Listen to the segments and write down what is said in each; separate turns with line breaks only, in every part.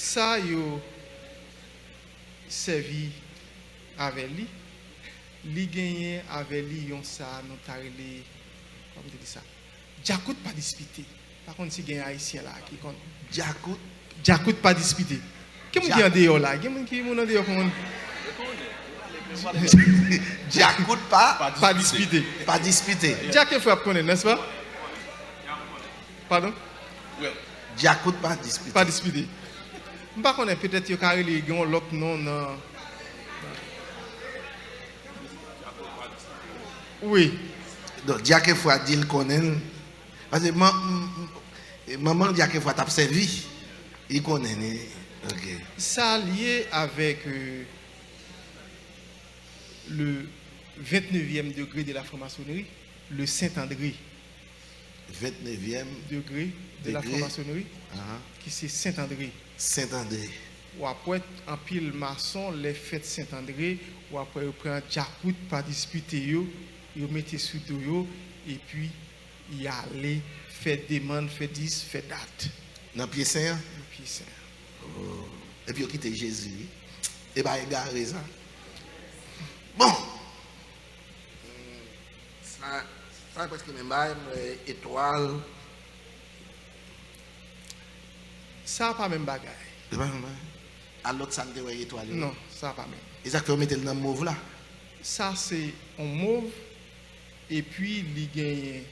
Ça, yo servi avec lui. Li gagné avec lui, yon ça, nous tarélé, comment on dit ça? Djakout pas disputé. Par contre, si gagne haïtien là, qui compte. Djakout pas disputé. Qui moun qui en dehors là? Qui moun en dehors comment?
Djakout
pas disputé.
Pas disputé.
Djakout faut connaître, n'est-ce pas? Pardon?
Djakout pas disputé.
Pas disputé. Je ne sais pas, peut-être qu'il y a l'autre nom. Oui.
Donc, Diaké fois dit le connaît. Parce que maman Diaké fois t'a servi. Il connaît. Ok.
Ça lié avec le 29e degré de la franc-maçonnerie, le Saint-André.
29e
degré de la franc-maçonnerie, qui c'est Saint-André.
Saint-André.
Ou après, en pile maçon, les fêtes Saint-André, ou après, on prend Djakout, pas disputer, yo mettez sous yo, et puis, y aller, faire demande, faire 10, faire date.
Dans pied saint?
Dans pied saint.
Oh. Et puis, on quitte Jésus. Et bien, il a raison. Bon. Ça, parce que même étoile.
Ça n'a pas même bagaille.
C'est pas même bagaille. À l'autre, ça ne étoile.
Non, ça n'a pas même.
Exactement, mettez le nom mauve là.
Ça, c'est un mauve. Et puis, il gagne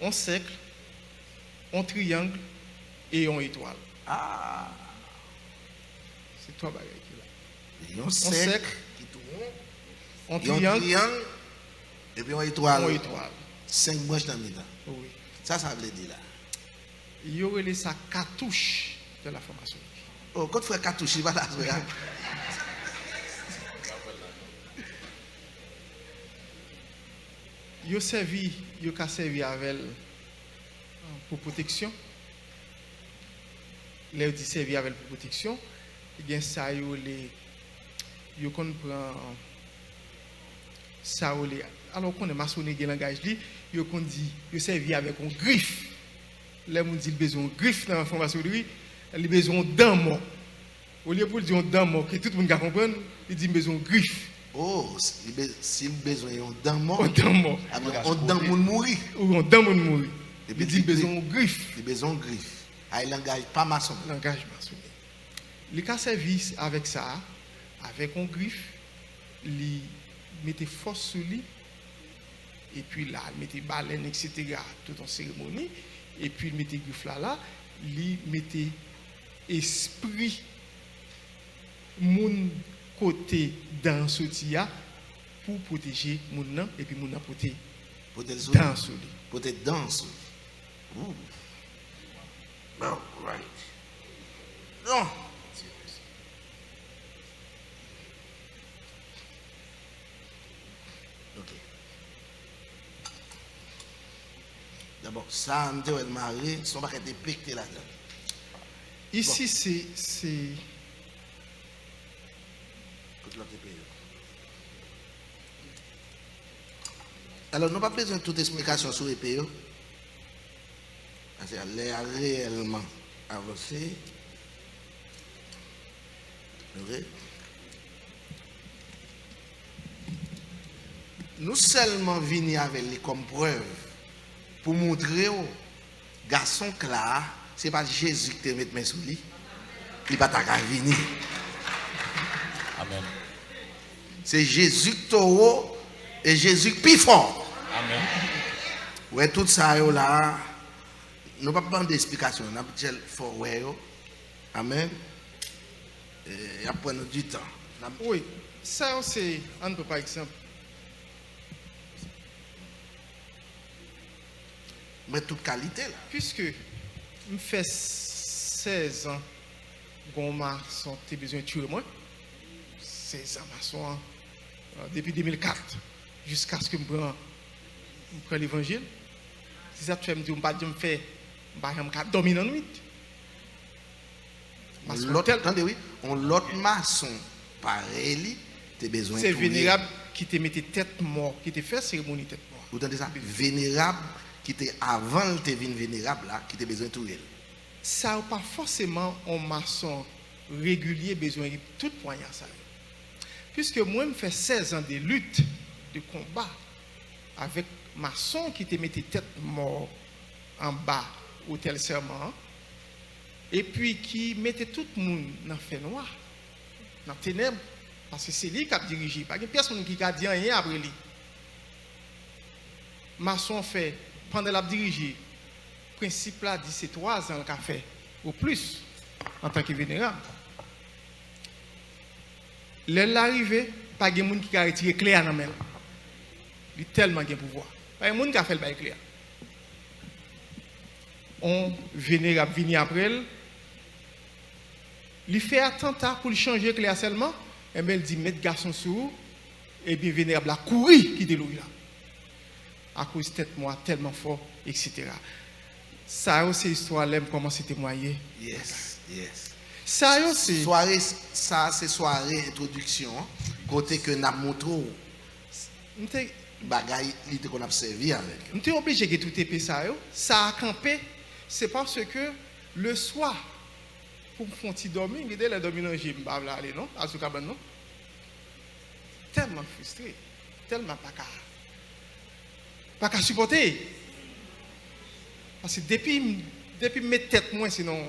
un cercle, un triangle et un étoile.
Ah.
C'est trois bagailles qui là.
Un cercle,
un triangle
et puis un étoile.
Un étoile.
5 branches dans le milieu.
Oui.
Ça veut dire là.
Il y aurait sa cartouche de la formation.
Oh, quand tu fais cartouche, il va là.
Il a servi avec pour protection. Là, il servi avec pour protection. Il y a ça, il comprend ça. Alors qu'on est maçonné, il y a un langage, il dit il servi avec un griffe. Là, on dit qu'il a besoin de griffe dans la formation, il a besoin d'un mot. Au lieu de dire d'un mot, que tout le monde comprend, il dit qu'il a besoin de griffe.
Oh, s'il a besoin d'un mot,
un mot.
Un d'un mot mourir.
Ou un d'un mot mourir. Il dit qu'il a besoin de griffe.
Il a besoin de griffe. Il langage pas maçon.
Langage maçon. Il a servi avec ça, avec un griffe, il mettait force sur lui, et puis là, il mettait baleine, etc., tout en cérémonie, et puis il mettait griffe là, il mettait esprit, mon côté dans ce tia pour protéger mon nom, et puis mon nom protéger dans ce lit.
Protéger dans ce lit. All right. Non. Ok. D'abord, ça, on dit marié, son pas été piqué là-dedans.
Ici, bon. C'est.
Alors, nous n'avons pas besoin de toute explication sur les pays. Parce qu'elle est réellement avancée. Nous seulement venons avec les comme preuve pour montrer aux garçons que là, ce n'est pas Jésus qui te met mes sous lui. Il ne va pas venir.
Amen.
C'est Jésus qui t'a et Jésus qui plus fort.
Amen.
Ouais, tout ça là, nous ne pouvons pas prendre d'explication. Nous avons dit fort. Amen. Et après, nous du temps.
Oui, ça c'est un peu par exemple.
Mais toute qualité là.
Puisque je fais 16 ans, bon maçon, tu as besoin de tuer moi. 16 ans maçon, depuis 2004, jusqu'à ce que je prenne l'évangile. Si ça tu me dis, je ne fais pas dormir dans la nuit.
Attendez, oui, on l'autre maçon, pareil, tu as besoin de
c'est vénérable qui te mettait tête mort, qui te fait cérémonie tête mort.
Vous entendez ça? Vénérable qui était avant de devenir vénérable là, qui te besoin de tout.
Ça n'a pas forcément un maçon régulier besoin de tout poignard ça. Puisque moi, je fais 16 ans de lutte, de combat, avec maçon qui te mettait tête mort en bas au tel serment, et puis qui mettait tout le monde dans le fait noir, dans les ténèbres, parce que c'est lui qui a dirigé. Pas une personne qui a dit rien après lui. Maçon fait, pendant la dirigé, le principe là dit c'est 3 ans qu'il a fait, ou plus, en tant que vénérable. L'arrivée, pas de monde qui a retiré clair dans la main. Il a tellement de pouvoir. Pas de monde qui a fait le bail clair. On vénérable vient après elle. Il fait attentat pour lui changer clair seulement. Et bien il dit mettre garçon sous. Et bien vénérable a couru qui déloge là. À cause de tête moi tellement fort, etc. Ça c'est l'histoire là comment c'était témoigner.
Yes, yes.
Ça c'est
soirée, ça c'est soirée introduction côté que n'a montré bagaille il qu'on a servi avec.
On était obligé de tout épée ça a campé, c'est parce que le soir pour me faire petit dormir, il est là dormir dans le gym, aller non, à ce cabane non. Tellement frustré, tellement pas qu'à supporter. Parce que depuis mes têtes moi sinon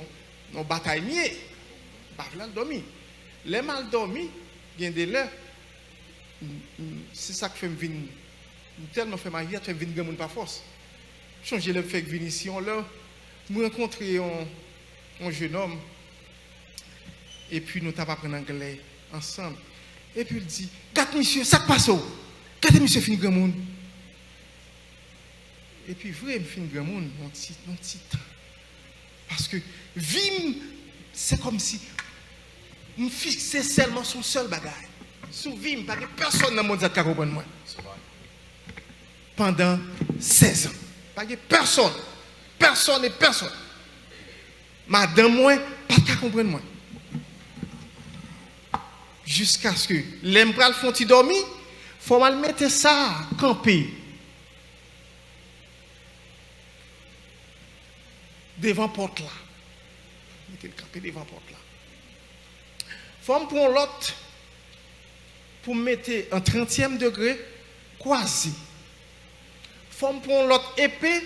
non bataille mieux. Pas là dormir. Les mal dormi, il y a des l'heure. C'est ça qui fait me venir tellement fait ma vie, fait venir grand monde par force. Changer le fait venir ici on là, nous rencontrer un jeune homme et puis nous t'avons appris anglais ensemble. Et puis il dit, "Gâte monsieur, ça passe où? Gâte monsieur fin grand monde." Et puis vrai, me fin grand monde mon petit temps. Parce que vim c'est comme si me fixer seulement son seul bagage. Sous vim, pas de personne dans le monde qui comprend moi. Pendant 16 ans. Pas de personne. Personne et personne. Madame moi, pas de comprendre moi. Jusqu'à ce que l'embral font y dormir, faut mal mettre ça camper. Devant porte là. Mettez le camper devant porte là. Faut me prendre l'autre pour mettre en 30e degré croisé. Faut me prendre l'autre épée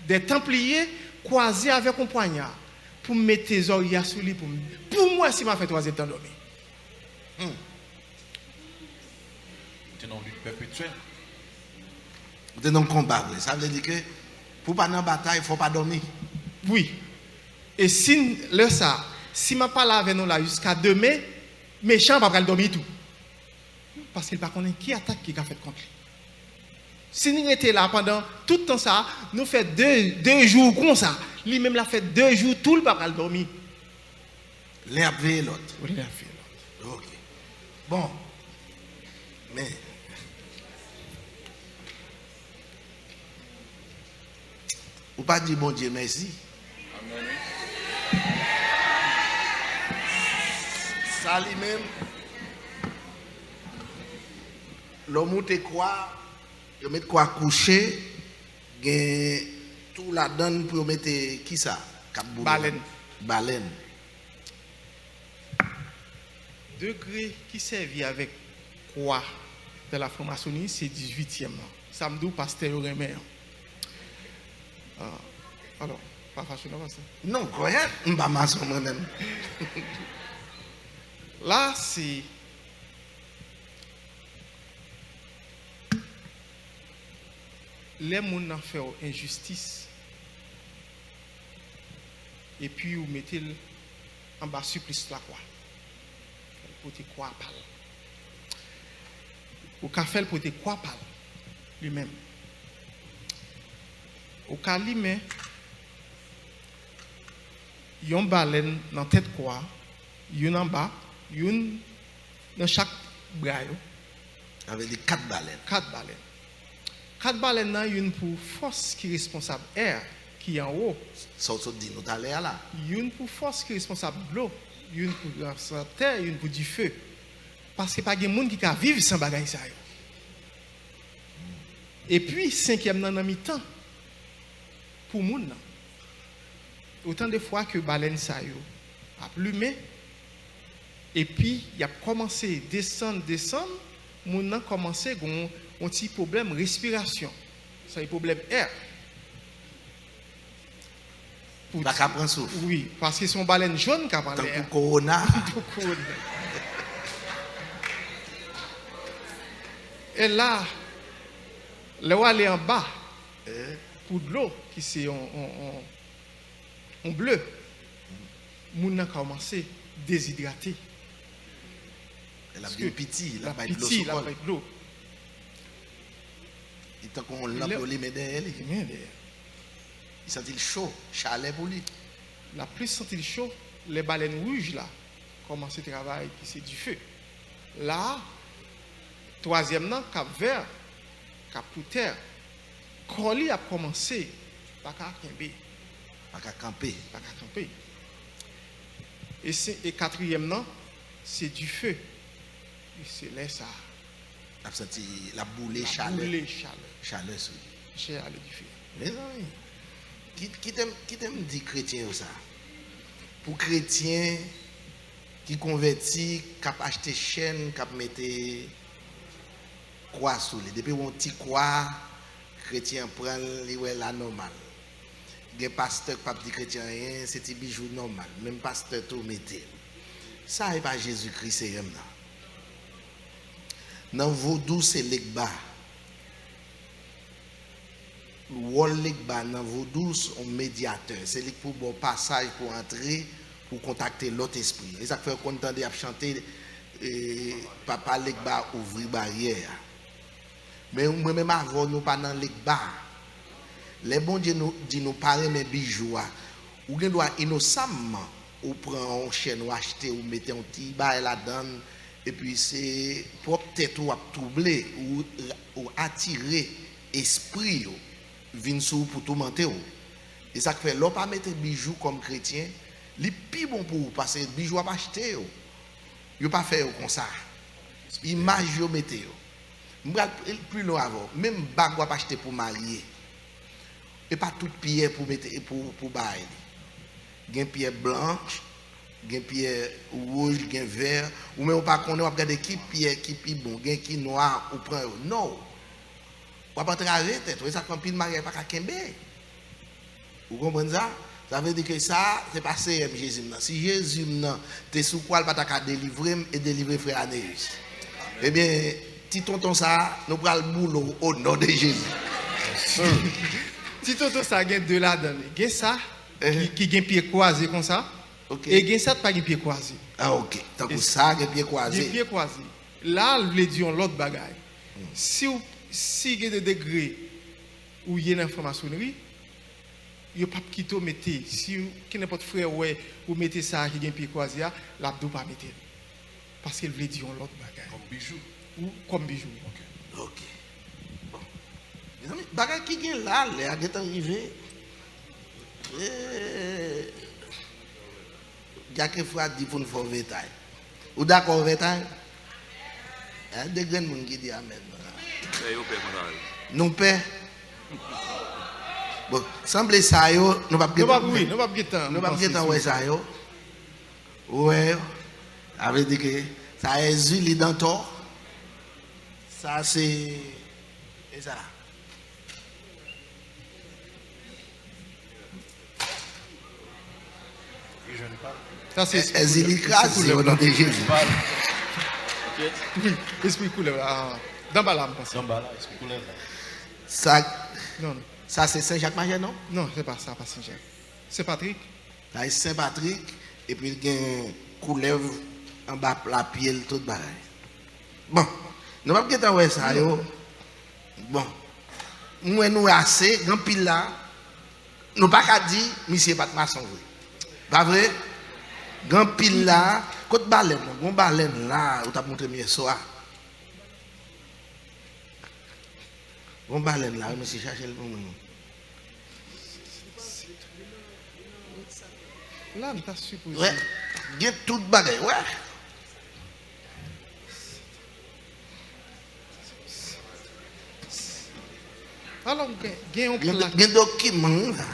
des Templiers croisé avec un poignard pour mettre les oreilles sous lui pour moi si m'a fait 3e temps dormir.
C'est une lutte perpétuelle.
C'est un combat, ça veut dire que pour pas dans bataille, il ne faut pas dormir.
Oui. Et si le ça, si m'a pas là avec nous là jusqu'à demain, méchant va pas dormir tout. Parce qu'il ne connaît pas qui attaque qui a fait contre lui. Si nous étions là pendant tout le temps ça, nous fait deux jours comme ça. Lui-même l'a fait 2 jours, tout le pas dormir.
L'un a fait l'autre.
Oui, l'un a fait l'autre.
Ok. Bon. Mais. Ou pas dire bon Dieu merci.
Amen.
Ça lui-même. L'homme te quoi, il met quoi coucher, tout la donne pour mettre qui ça?
Baleine.
Baleine.
Degré qui servit avec quoi de la franc-maçonnerie, c'est 18e. Samedi, pasteur Remer. Alors, pas fascinant ça.
Non, quoi, on va maçon moi-même.
Là, c'est les gens ont fait injustice. Et puis, vous mettez en bas supplice la croix. Pour te croire par au café pour te croire par lui-même. Au cas lui-même, il y a une baleine dans la tête quoi, une en bas, une dans chaque bras.
Avec des 4 baleines.
4 baleines. 4 baleines, une pour force qui est responsable air, qui est en haut.
Ça, ça dit nous d'aller là.
Une pour force qui est responsable de l'eau. Une pour la terre, une pour du feu. Parce que pas de monde qui peut vivre sans bagaille ça. Et puis, 5e dans mi-temps, pour le monde. Autant de fois que baleine ça a plumé, Et puis, il a commencé à descendre. Mon a commencé à avoir un petit problème de respiration. C'est un problème air.
Pas qu'à prendre souffle.
Oui, parce que son baleine jaune qui a
Tant
parlé.
que Corona.
Et là, où aller en bas, pour de l'eau, qui c'est en bleu, moun a commencé à déshydrater.
Elle a bien petit, il a pas de l'eau.
Il a pas de l'eau.
Et tant qu'on l'a pour lui, mais derrière, il sentit le chaud, chalet pour lui.
La plus senti le chaud, les baleines rouges là, commencent à travailler, puis c'est du feu. Là, troisième an, Cap Vert, Cap Terre, Crowley a commencé, pas qu'à camper.
Pas qu'à camper.
Pas qu'à camper. Et quatrième an, c'est du feu. Et c'est là ça.
A senti la boule chaleur.
Boule chaleur.
Chaleur, oui.
Chaleur du feu.
Mais non, qui t'aime dit chrétien ça? Pour chrétien qui converti, qui a acheté chaîne, qui a mis croix sous les. Depuis on petit croix, chrétien prend la normale. Il y a pasteur qui n'a pas dit chrétien rien, c'est un bijou normal. Même pasteur tout mettez. Ça n'est pas Jésus-Christ, c'est là. Dans vaudou, c'est l'Egba. L'Egba, dans vaudou, c'est un médiateur. C'est lui pour bon passage pour entrer, pour contacter l'autre esprit. Et ça fait qu'on entend à chanter Papa l'Egba ouvrir barrière. Mais moi-même avant, nous pas dans l'Egba. Les bons Dieu nous dit nous parler mes bijoux. Ou bien doit innocemment ou prend une chaîne ou acheter ou mettre un petit bail là-dedans. Et puis c'est pour peut-être ou troubler ou attirer esprit vinn sou pour tout mentir. Et ça fait l'on pas mettre bijoux comme chrétien, li pi bon pour vous parce que bijoux pas acheter yo pas faire comme ça. Image yo mettez yo. Plus loin avant, même bague pas acheter pour marier. Et pas toute pierre pour mettre pour bail. Gen pierre blanche, gen pierre rouge, gen vert, ou même pas connaît on regarder qui pierre qui pi bon, gen qui noir ou prend non. On pas traverser tête, ça prend pile mariage pas kembe. Vous comprenez ça? Ça veut dire que ça c'est pas CM Jésus. Si Jésus t'es sous quoi pas ta délivrer et délivrer frère Anéus. Eh bien, petit tonton ça, nous pral boulot au nom de Jésus.
Si tonton ça gagne de là-dedans, gagne ça qui gagne pied croisé comme ça.
Okay.
Et gagne ça pas gagne pied croisé.
Ah OK. Tant que ça gagne pied croisé.
Gagne pied croisé. Là, le dit on l'autre bagaille. Si gagne de degré où il y a une franc-maçonnerie, il pas quitter mettre si n'importe frère ouais ou mettez ça qui gagne pied croisé là do pas mettre. Parce qu'il veut dire on l'autre bagaille.
Comme bijou.
Ou comme bijou.
OK. Bon. Les amis, bagaille qui gagne là, les a arrivé. Jacques Frère dit pour nous faire vétail. Ou d'accord vétail? Il y a des grands gens qui disent amen. Nous père. Bon, semble ça yo, nous pas
Nous pas oui, nous pas bien
nous pas bien ouais ça yo. Ouais. Avait dit que ça est huile dans toi. Ça c'est et ça.
Ça c'est
c'est au nom de Jésus.
Oui, esprit couleur là. Dans balam comme ça.
Dans bas là, esprit couleur.
Ça
Non, non.
ça c'est Saint-Jacques-Major non?
Non, c'est pas ça, pas Saint-Jacques. C'est Patrick.
Là c'est Saint-Patrick et puis il y a une couleuvre en bas la pied tout bagaille. Bon, nous pas bien ouais ça yo. Bon. Moi nous assez grand pile là. Nous pas qu'à dire monsieur pas maçon vrai. Pas vrai? Grand pile là, côté baleine, bon baleine là, ou t'a montré mieux soir. Bon baleine là, monsieur chercher le bon.
Là, on t'a supposé.
Ouais. Il y a tout bagaille, ouais.
Alors, il y a un plaque.
Il y a document là.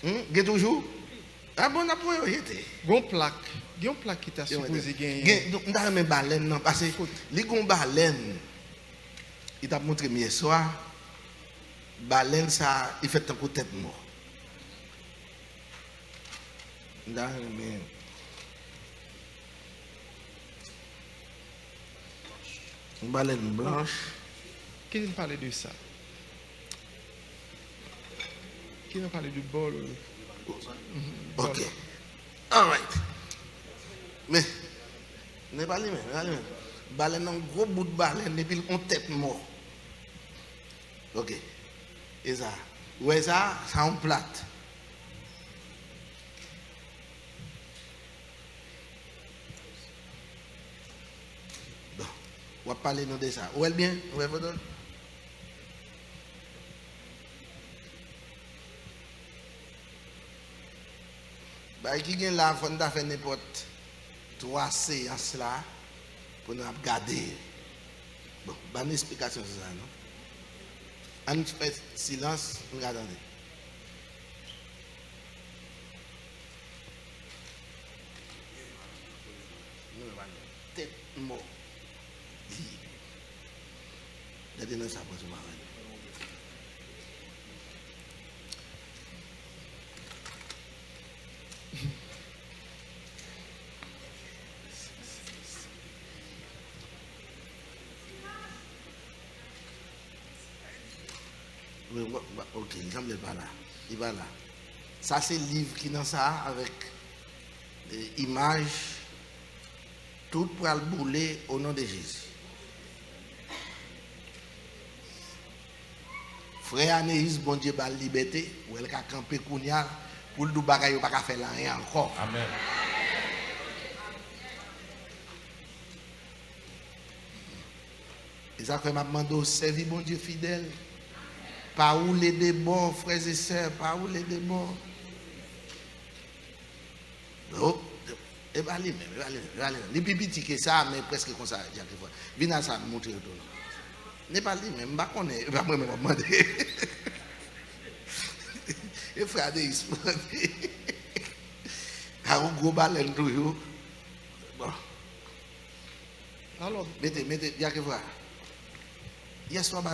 Il y a toujours. Ah bon, après, il était.
Gon plaque qui t'a supposé gagner.
Donc, on a même baleine, non, parce que les gon baleine, il t'a montré hier soir, baleine, ça, il fait un coup de tête mort. On a même. Une baleine blanche.
Qui nous parle de ça? Qui nous parle du bol?
Ok. All right. Mais, n'est pas lui même, baleine, un gros bout de baleine, et puis on tête mort. Ok. Et ça, ouais, ça en plate. Bon, on va parler de ça. Où est bien? Où est votre? Bah, qui vient là, on a fait n'importe 3 séances là pour nous regarder. Bon, bah, une explication sur ça, non? On fait silence, on regarde. Tête mort. Regardez dans ça pour se marrer. Ok, il semble pas là. Il va là. Ça, c'est le livre qui est dans ça, avec des images, tout pour le bouler au nom de Jésus. Frère Anéis, bon Dieu, la liberté, ou elle a campé Kounia, pour le bagaille, pas faire rien encore.
Amen.
Et ça fait m'a demandé servir bon Dieu fidèle. Pas où les débats, frères et sœurs, pas où les débats. Oh, et bien, allez, les petits que ça, mais presque comme ça, viens à ça, montrer tout. N'est pas lui même, pas qu'on est, pas moi même demander. Et frère de Ismaël, à un gros baleine tout. Bon.
Alors,
Mettez, il y a que voir. Hier soir,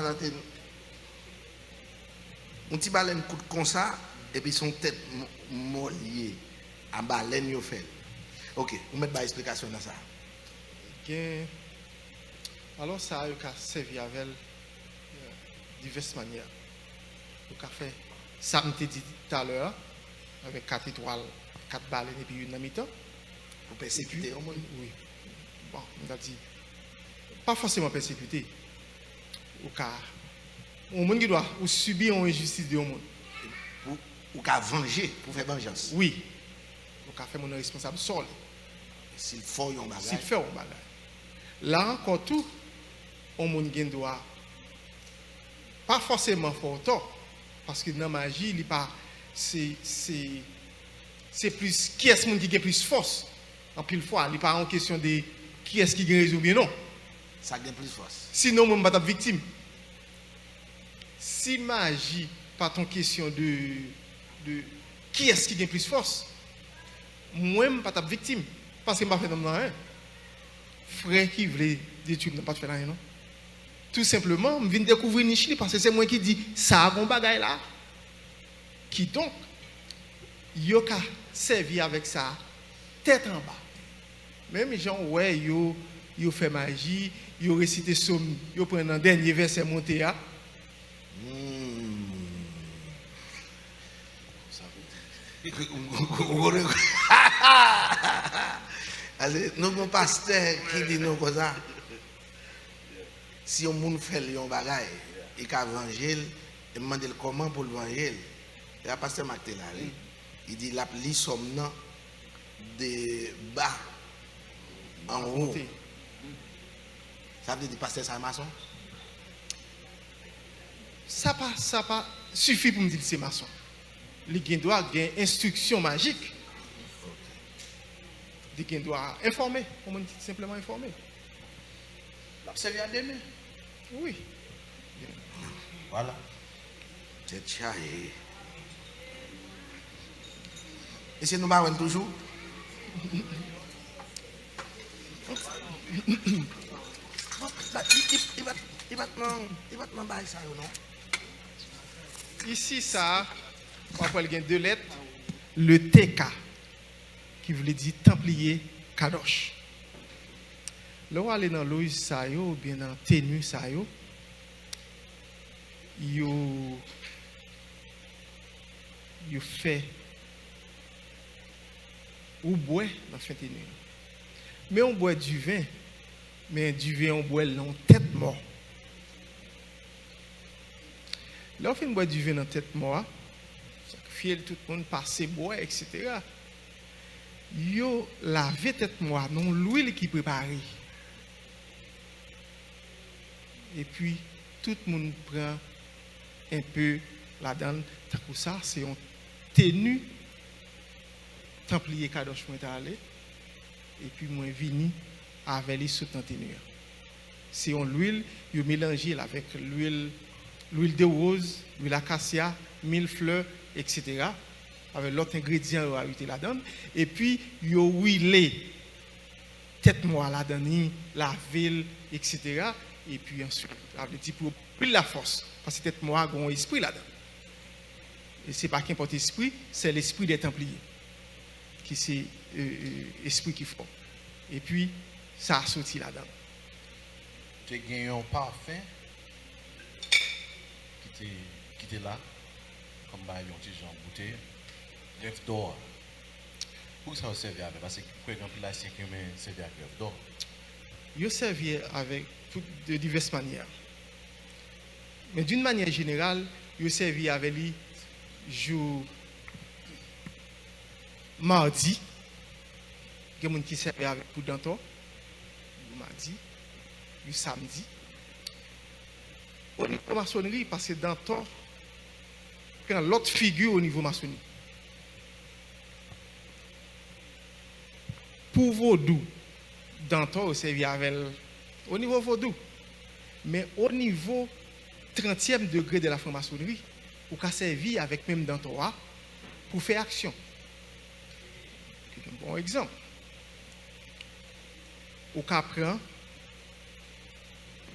un petit baleine coûte comme ça, et puis son tête mollier à baleine, il fait. Ok, on met une explication dans ça.
alors ça a servi avec diverses manières. Donc, fait ça, me dit tout à l'heure, avec 4 étoiles, 4 baleines et puis une mi-temps.
Pour persécuter au monde.
Oui. Bon, on a dit, pas forcément persécuter. Au cas, au monde qui doit ou subir une injustice de monde.
Ou qu'à venger, pour faire vengeance.
Oui. Au cas, faire mon responsable sol.
S'il faut un bagage.
S'il fait un bagage. Là encore tout, on monde qui doit pas forcément faire tort. Parce que dans la magie, il pas c'est plus qui est-ce qui a plus force. En pile fois, il n'est pas en question de qui est-ce qui gagne ou bien non.
Ça gagne plus force.
Sinon, on ne pas victime. Si magie, pas ton question de qui est-ce qui gagne plus force, moi, je ne pas victime. Parce que je ne fais pas rien. Frère qui voulait détruire, ne pas faire rien, non? Tout simplement, je viens découvrir Nichli parce que c'est moi qui dis ça a un bagage là. Qui donc, il a servi avec ça, tête en bas. Même les gens, ouais, ils ont fait magie, ils ont récité somme, ils ont pris un dernier verset monté à.
Allez, nous avons un pasteur qui dit nous comme ça. Si on monde fait un bagage, il a vengé, il demande comment pour le venger. Et le pasteur Martel, il dit la pli somme de bas en haut. Ça veut dire pasteur c'est maçon?
Ça pas suffit pour me dire que c'est maçon. Les doit avoir instruction magique. Les doit informer, on dit simplement informer.
L'observer à demain.
Oui.
Voilà.
C'est chargé. Et si nous ne toujours? Il va te bailler ça, non?
Ici, ça, on va prendre deux lettres. Le TK, qui veut dire Templier Kadosh. Là, on va aller dans l'Oïs, ça, ou bien dans Ténu, ça, yo fait ou boit dans fin Ténu. Mais on boit du vin, mais du vin, on boit en tête mort. Là, on fait boire du vin en tête mort. Fiel tout le monde passe bois, etc. Yo lavé tête moi non l'huile qui préparée. Et puis tout le monde prend un peu la donne. Pour ça, c'est un tenu templier Kadosh moi allé. Et puis moi vini avec les sous tenu. C'est en l'huile, yo mélangé avec l'huile de rose, l'huile acacia, mille fleurs, etc. Avec l'autre ingrédient à ajouter là-dedans. Et puis, yo huilé tête moi là-dedans, la ville, etc. Et puis ensuite, avec dit pour plus la force. Parce que tête moi a un esprit là-dedans. Et ce n'est pas qu'importe esprit, c'est l'esprit des Templiers. Qui c'est esprit qui faut. Et puis, ça a sorti là-dedans.
Tu as gagné un parfum qui était là, comme un petit genre bouteille, rêve d'or. Pour ça, on servait avec, parce que pour exemple, là, c'est que servait avec rêve d'or.
Il servait avec de diverses manières. Mais d'une manière générale, il servait avec lui jour mardi. Il y a des gens qui servent avec pour d'antan, le mardi, le samedi. Au niveau de la maçonnerie, parce que d'antan, prend l'autre figure au niveau maçonnique. Pour vaudou, d'antan, on servait avec au niveau vaudou. Mais au niveau 30e degré de la franc-maçonnerie, on peut servir avec même d'antan pour faire action. C'est un bon exemple. On peut prendre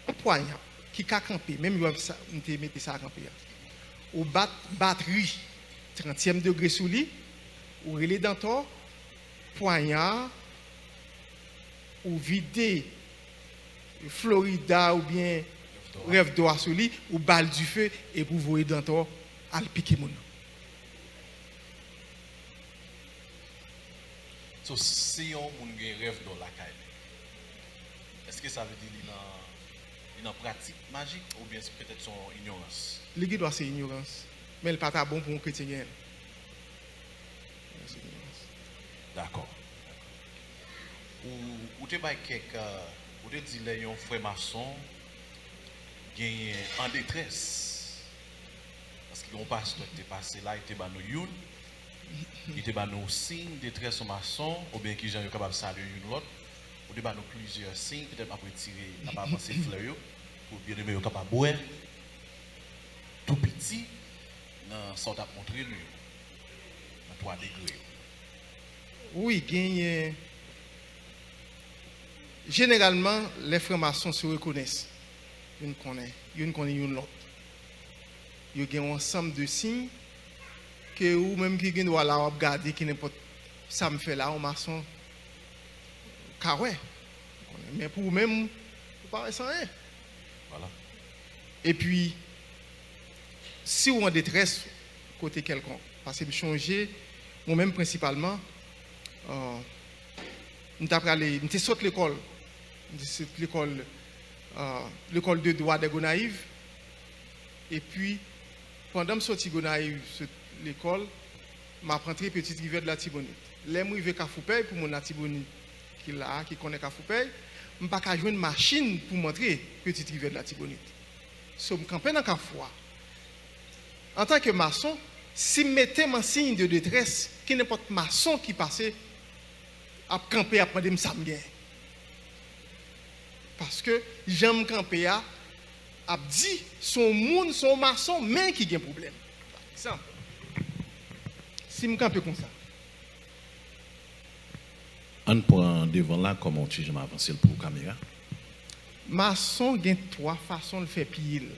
un poignard qui a campé, même si on met ça à camper. Ou batterie 30e degré sous lui, ou relais d'antan, poignard, ou vider Florida ou bien rêve d'or sous lui, ou balle du feu, et pour voyer d'antan à le piquer mon.
So, si on a un rêve d'or la caille, est-ce que ça veut dire qu'il y a une pratique magique ou bien c'est peut-être son ignorance?
Le guide doit c'est ignorance. Mais le pas bon pour un chrétien.
D'accord. Ou tu as quelqu'un, ou tu dis qu'il y a un frère maçon qui est en détresse. Parce qu'il y a un pasteur qui est passé là, il était dans nous, il était dans nos signes de détresse au maçon, ou bien qui est capable de saluer une autre. Ou de nous plusieurs signes, peut-être après tirer, n'a pas avancé fleur, pour bien aimer capable de boire. Tout petit, dans ce qu'on a montré, dans 3 degrés.
Oui, gagne. Généralement, les francs-maçons se reconnaissent. Ils connaissent l'autre. Ils ont un ensemble de signes que ou même qui doit la regarder qui n'importe ça me fait là un maçon. Car ouais. Mais pour vous-même, vous parlez sans rien.
Voilà.
Et puis, si vous êtes en détresse, côté quelconque, parce que changer, moi-même principalement, je saute l'école. L'école de droit de Gonaïve. Et puis, pendant que je sorti Gonaïve, l'école, je suis rentré petite rivière de la Tibonite. Là, je suis Kafoupey pour mon Tibonite qui connaît Kafoupey. Je ne peux pas jouer une machine pour montrer petite rivière de la Tibonite. So, je campé dans Kafoua. En tant que maçon, si je mettais un signe de détresse, qui n'importe maçon qui passait à camper à prendre ça bien. Parce que j'aime camper à dit son monde, son maçon, mais qui a un problème. Par exemple, si je campe comme ça,
On prend devant là comment tu m'as avancé pour la caméra.
Maçon a 3 façons de faire pied.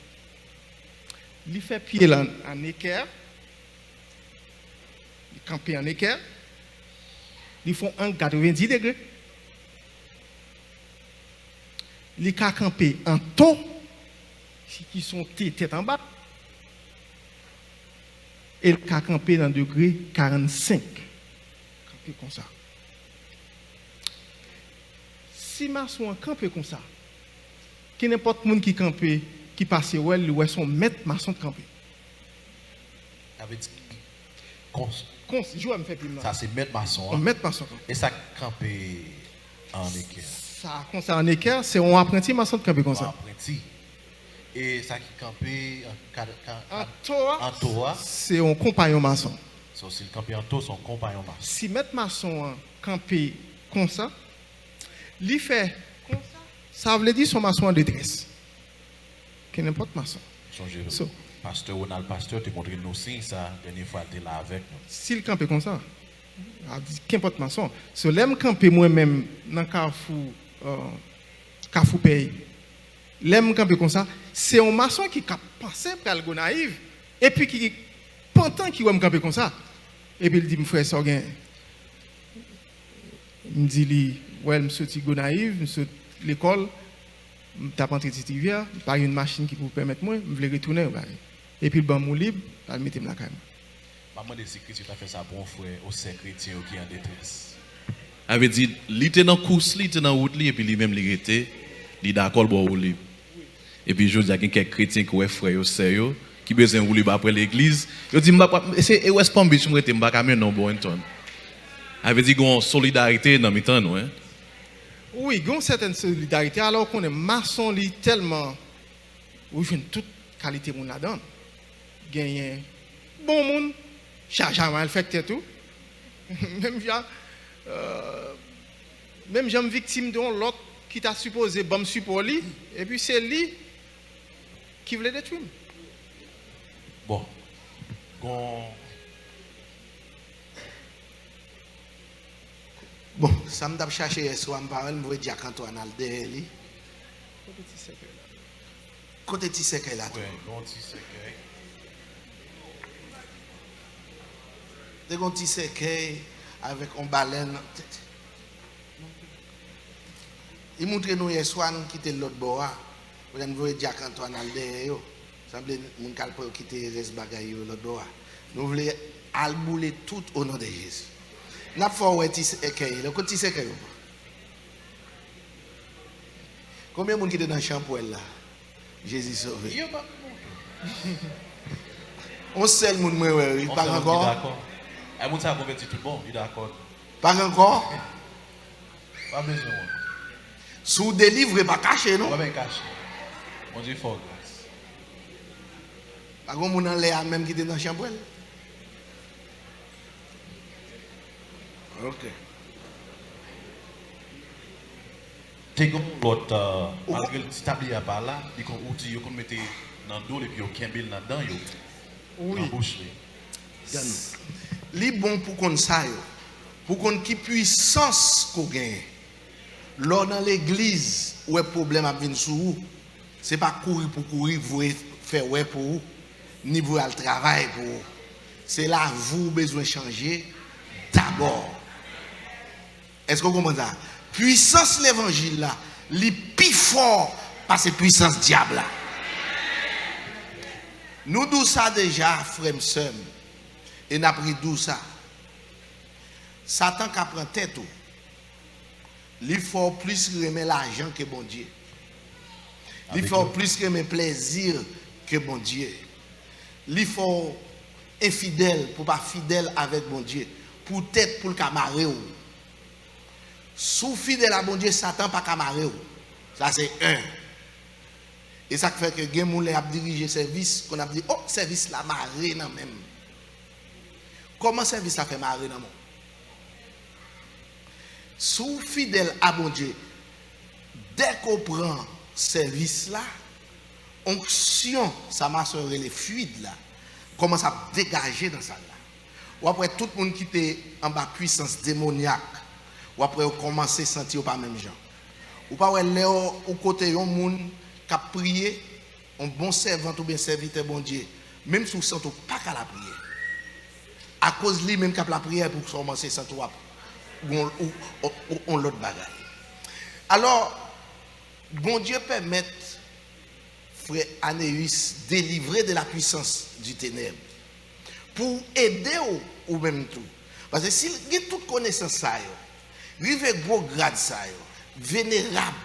Il fait pied en équerre. Il campe en équerre. Ils font un 90 degrés. Ils camper en taux, qui sont tête en bas. Et ils camper dans degré 45. Camper comme ça. Si maçon campe comme ça, qui n'importe monde qui campe, qui passe ou son maître maçon de camper.
Avec
Je vais me faire plus mal.
ça c'est maître maçon.
Maître maçon.
Et ça camper en équerre.
Ça comme ça en équerre, c'est un apprenti maçon de camper comme ça.
Apprenti. Et ça qui camper
En
toa,
c'est un compagnon maçon.
so, si le camper en toa, son compagnon maçon.
Si maître maçon camper comme ça, il fait comme ça veut dire son maçon en détresse. Que n'importe maçon.
Songez,
So.
Pasteur Ronald Pasteur te montré nos signes ça dernière fois tu là avec nous.
S'il campe comme ça, qu'importe maçon. So l'aime camper moi-même dans Carrefour Pays. L'aime camper comme ça, c'est un maçon qui a pensé pour le naïf et puis qui pendant qu'il va me camper comme ça. Et puis il dit mon frère ça gain. Il me dit ouais, monsieur Tigo naïf, monsieur l'école, t'as pas entré cette rivière, pas une machine qui vous permettre moi, je voulais retourner. Et puis le banc libre, je mettre la caméra.
Maman de sécurité tu as fait ça bon frère au saint chrétien qui est en détresse.
Avait dit, il était dans course, il était dans route, et puis lui-même, il était d'accord pour rouler. Et puis, je dis à quelques chrétiens qui ont frère, sérieux, qui besoin de rouler après l'église. Il dit, c'est West Palm Beach, je ne suis pas camion dans Boynton. Avait dit, il y a une solidarité dans le temps, hein?
Oui, il y a une certaine solidarité, alors qu'on est maçon tellement, où je toute qualité de là-dedans. Gagner bon monde, jamais infecté tout. Même j'aime victime de l'autre qui t'a supposé bon support lui, et puis c'est lui qui voulait détruire.
Bon.
Bon, ça m'a cherché ce soir, je me dire quand on a le derrière. Côté Tisséquet là.
Ouais, bon Tisséquet.
Des gros Tisséquet avec un baleine. Il montre nous hier soir qui était l'autre bord. Vous voyez Jacques Antoine al derrière. Semble mon calpo qui était reste bagaille l'autre bord. Nous voulons albouler tout au nom de Jésus. N'a pas ouais Tisséquet, le côté Tisséquet. Combien de monde qui était dans le champ pour elle là? Jésus sauvé. On sait le monde, oui, pas encore.
D'accord. Et mon ça converti tout bon, il est d'accord.
Pas encore.
Pas besoin.
Sous délivré, pas caché, non?
Pas bien caché. On dit fort grâce.
Pas comme on a l'air même qui était dans la chambre. Ok.
T'es comme l'autre, malgré le petit tablier à part là, il y a un outil qu'on mettait dans le dos et puis il y a un kembel là-dedans, dans la bouche.
Li bon pour qu'on sache, pour qu'on qui puissance qu'on gagne. Lors dans l'église, où est problème à venir sur vous, c'est pas courir pour courir, vous faire ouais pour vous, ni vous aller travail pour vous. C'est là vous besoin de changer d'abord. Est-ce que vous comprenez ça? Puissance l'évangile là, li plus fort par cette puissance diable là. Nous douce ça déjà, frère et sœur. Et n'a pris d'où ça. Satan qui prend tête tout. Il faut plus aimer l'argent que bon Dieu. Il faut plus aimer plaisir que bon Dieu. Il faut infidèle pour pas fidèle avec bon Dieu. Pour tête pour le camarade. Sous fidèle à bon Dieu, Satan pas camarade. Ça c'est un. Et ça fait que gen moun a dirigé service qu'on a dit oh service la marée nan même. Comment service ça fait marée nan mon? Sous fidèle à bon Dieu, dès qu'on prend service là, onction, ça m'a sorti les fluides là, commence à dégager dans ça là. Ou après tout le monde qui était en bas puissance démoniaque, ou après vous commencez à sentir pas même gens. Ou pas ouais là au côté un monde qui a prié, un bon servant ou bien serviteur bon Dieu, même si vous sentez pas qu'à la prière. À cause lui même qui a la prière pour commencer à sentir on l'autre bagaille. Alors bon Dieu permet frère Anéus délivrer de la puissance du ténèbre pour aider ou même tout. Parce que s'il y a toute connaissance ça yo, rive gros grade ça yo, vénérable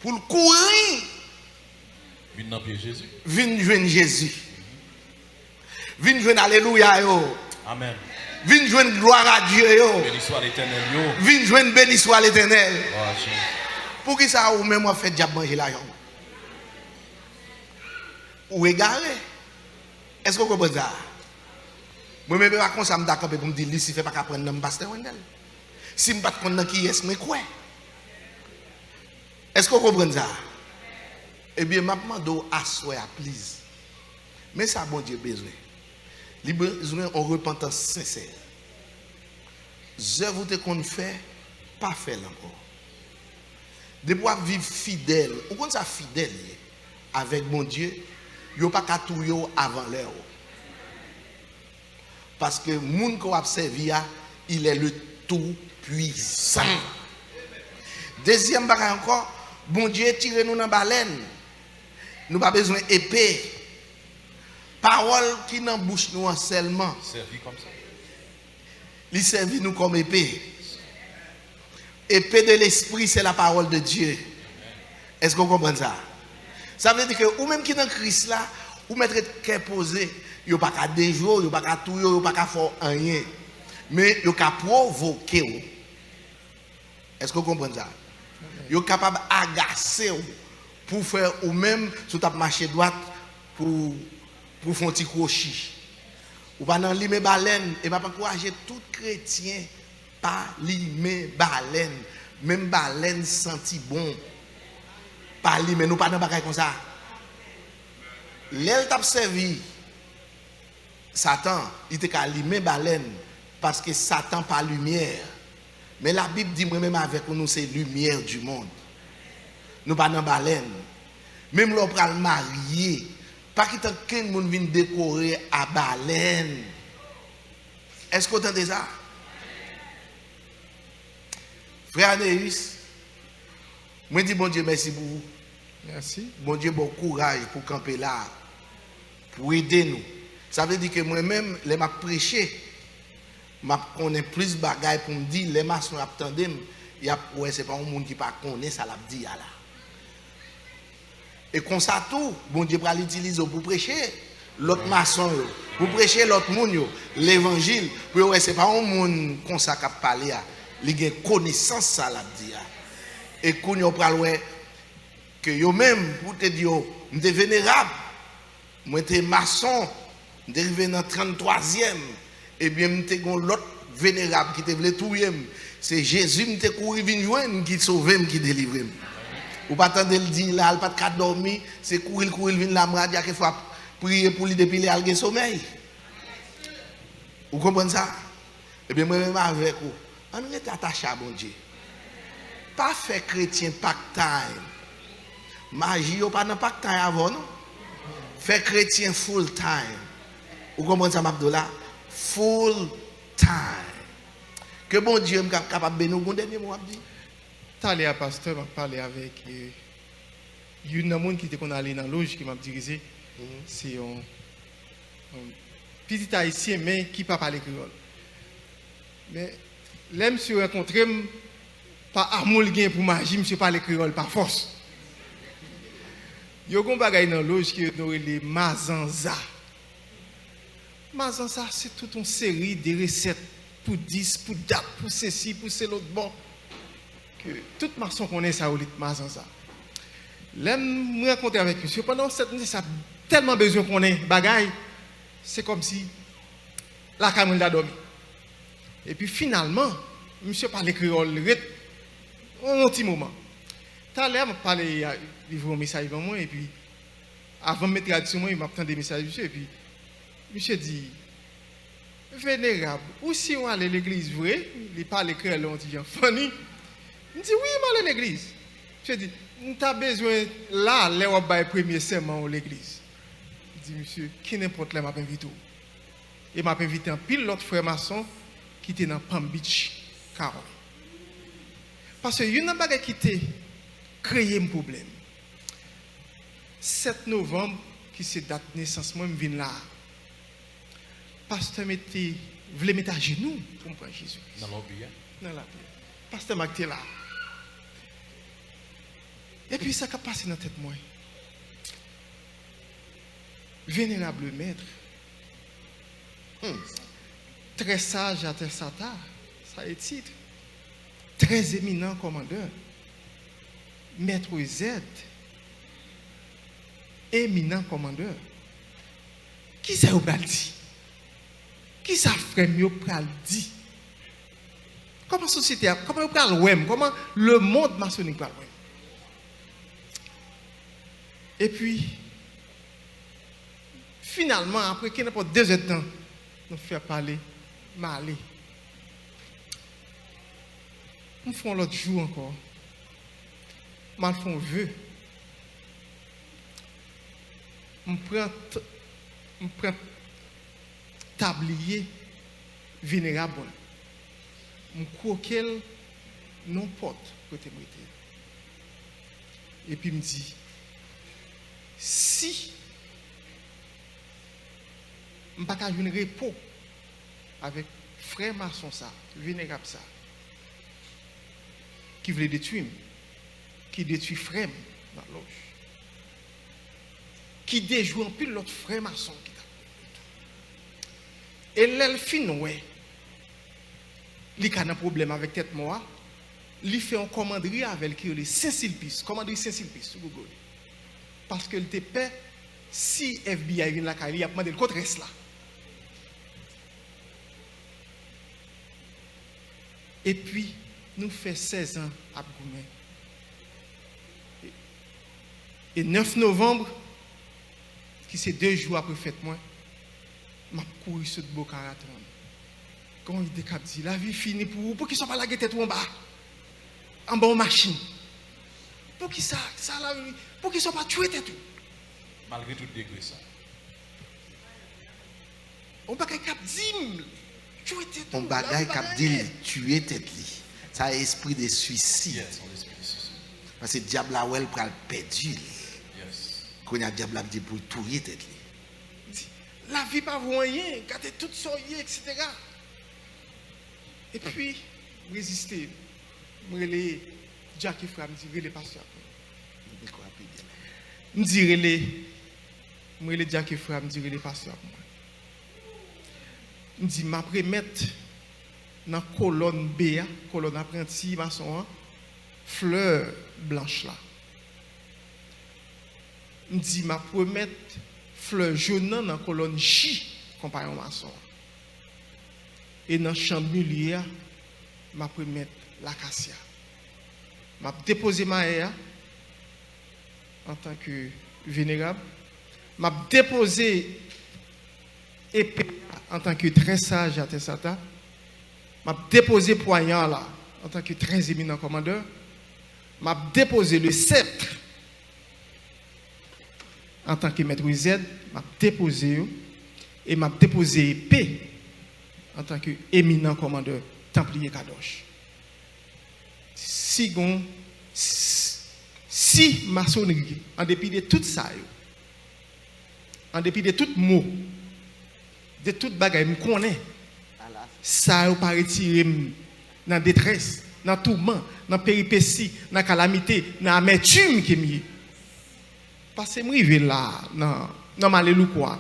pour le courir
Vine dans pied Jésus.
vinn joindre Jésus. Vinn joindre alléluia yo.
Amen.
Vinn joindre gloire à Dieu yo.
Béni soit l'Éternel yo.
Vinn joindre béni soit l'Éternel.
Oh, Jésus.
Pour qui ça ou même fait diable manger l'argent? Ou égaré? Est-ce que vous comprenez ça? Moi même pas comme ça me d'accord pour me dire Lucifer pas prendre nom pasteur Wendel. Si me pas connait qui est mais quoi? Est-ce que vous comprenez ça? Eh bien m'a demandé à soir please. Mais ça bon Dieu besoin. Il besoin en repentance sincère. Œuvre te qu'on fait pas faire encore. De pouvoir vivre fidèle. Ou quand ça fidèle avec mon Dieu, yo pas qu'à tout yo avant l'heure. Parce que moun qu'on a servi, il est le tout puissant. Deuxième bagage encore, bon Dieu tire nous dans baleine. Nous pas besoin d'épée. Parole qui dans bouche nous seulement.
Servi comme ça.
Il servit nous comme épée. Épée de l'esprit, c'est la parole de Dieu. Est-ce que vous comprenez ça? Ça veut dire que ou même qui dans Christ là, ou mettre cœur posé, yo pas qu'à déjouer, yo pas qu'à tout, yo pas qu'à faire rien. Mais yo qu'à provoquer. Est-ce que vous comprenez ça? Yo capable d'agacer pour faire ou même si tu as marché droite pour faire un petit crochet. Ou pas dans limer baleine et pas encourager tout chrétien pas limer baleine, même baleine senti bon. Pas limer nous pas dans bagaille comme ça. L'elle t'a servi Satan, il était qu'à limer baleine parce que Satan pas lumière. Mais la Bible dit moi même avec nous c'est lumière du monde. Nous pas dans baleine. Même l'on pral marié, pas qu'il tant qu'un monde vient décorer à baleine. Est-ce que vous entendez ça? Frère Anéus, moi dis bon Dieu merci pour vous.
Merci.
Bon Dieu bon courage pour camper là, pour aider nous. Ça veut dire que moi-même, les m'a prêché, m'a connais plus bagaille pour me dire les maçons attendent, il y a ouais c'est pas un monde qui pas connaît ça l'a dit là. Et comme ça tout, bon Dieu va l'utiliser pour prêcher l'autre maçon, pour prêcher l'autre monde, l'évangile, pour ouais c'est pas un monde comme ça qui a parlé, il a connaissance ça l'a dit. Et qu'on y pral ouais que yo même pour te dire m'te vénérable, moi t'es maçon, m'te arrivé dans 33e et bien m'te gon l'autre vénérable qui te voulait touyer, c'est Jésus m'te couru vinn joindre qui sauver qui délivrer. Ou pas attendre le dire là, il pas de dormir, c'est courir vinn la mradi qu'il faut prier pour lui depuis il a le sommeil. Vous comprenez ça? Et bien moi même avec vous, on est attaché à bon Dieu. Pas faire chrétien pack time. Magie ou pas dans pack time avant non? Faire chrétien full time. Vous comprenez ça Abdullah? Full time. Que bon Dieu est capable de bénir mon dernier mot dit.
T'allais à pasteur m'a parlé avec une monde qui était qu'on allait dans la loge qui m'a dirigé. C'est un petit haïtien mais qui pas parler créole. Mais l'aime se rencontrer pas amour gain pour magie, monsieur parler créole par force. Yo gon bagay dans loge qui ont les mazanza. Mazanza c'est toute une série de recettes pour 10, pour date, pour ceci, pour l'autre bon. Que tout maçon connaît ça ou mazanza. L'aime me rencontrer avec monsieur pendant cette année ça tellement besoin qu'on ait bagay, c'est comme si la caméra a dormi. Et puis finalement, monsieur parlait créole un petit moment. Tout à l'heure, je parlais, livrer un message devant moi, et puis avant de mettre tradition, il m'a pris des messages, monsieur, et puis monsieur dit, vénérable, ou si on allait à l'église vrai, il parle écrit là, on dit Fanny. Je dis oui, je vais à l'église. Je dis, nous avons besoin là, là, on va premier serment à l'église. Je dis, monsieur, qui n'importe là, m'a invité. Et m'a invité en pile l'autre frère maçon qui était dans Palm Beach, Carole. Parce que il y a un bagage qui était créé un problème. 7 novembre, qui c'est date de naissance, moi, je viens là. Pasteur voulait mettre à genoux pour me prendre Jésus.
Dans l'obéi.
Dans la prière. Pasteur m'a été là. Et puis ça a passé dans la tête moi. Vénérable maître. Très sage à Tessata. Ça est titre. Très éminent commandeur. Maître Z. Éminent commandeur. Qui ça vous a dit? Qui ça frère mieux pral dit? Comment la société, comment vous pral wem, comment le monde maçonnique pral wem? Et puis, finalement, après qu'il n'y a pas 2 heures de temps, nous faisons parler, m'aller. Nous faisons l'autre jour encore. Nous faisons vœu. On prend tablier vénérable. On croquer non porte côté métier. Et puis me dit si on pas qu'à une repos avec frère maçon ça, vénérable ça qui voulait détruire, qui détruit frère dans la loge. Qui déjoue un peu l'autre frère maçon qui t'a. Et l'elfine, ouais, il a un problème avec tête moi, il fait un commanderie avec qui est Saint-Sulpice, commanderie Saint-Sulpice sur Google. Parce que il te paie si FBI vient là, il a demandé le code reste là. Et puis, nous fait 16 ans à Goumen. Et 9 novembre, qui c'est 2 jours après fête moi, m'a couru sur le beau marathon. Quand il dit la vie finie pour vous, pour qu'ils ne soient pas la tête en bas en machine. Pour qu'ils ça la vie, pour qu'ils ne soient pas tués tête.
Malgré tout degré ça.
On va pas cap dim tuer tête.
On bagaille cap dit tuer tête li. Ça esprit de suicide.
Yes, on esprit de suicide.
Parce que diable là elle pral perdu.
Yes.
Quand il y a diable dit pour tuer tête li.
La vie pas rien, quand tu tout soyé, etc. Et puis, résister. Je me Jackie Fra, je me dis, pasteur. Je me dis, Jackie Fra, je me dis, pasteur. Je me dis, je vais mettre dans la colonne B, colonne apprenti, maçon, fleur blanche là. Je me dis, je vais mettre fleur jaune dans la colonne J, compagnon maçon. Et dans le champ de milieu, je vais mettre l'acacia. Je vais déposer ma haie en tant que vénérable. Je vais déposer épée en tant que très sage à Tessata. Je vais déposer poignard là en tant que très éminent commandeur. Je vais déposer le sceptre en tant que maître Z. Je vais déposer et je vais déposer épée en tant qu'éminent commandeur Templier Kadosh. Si maçonnerie, en dépit de tout ça, en dépit de tout mot, de toute bagaille, je connais, ça n'a pas retiré dans la détresse, dans le tourment, dans la péripétie, dans la calamité, dans l'amertume qui est mis. Parce que je suis là, dans Malélouka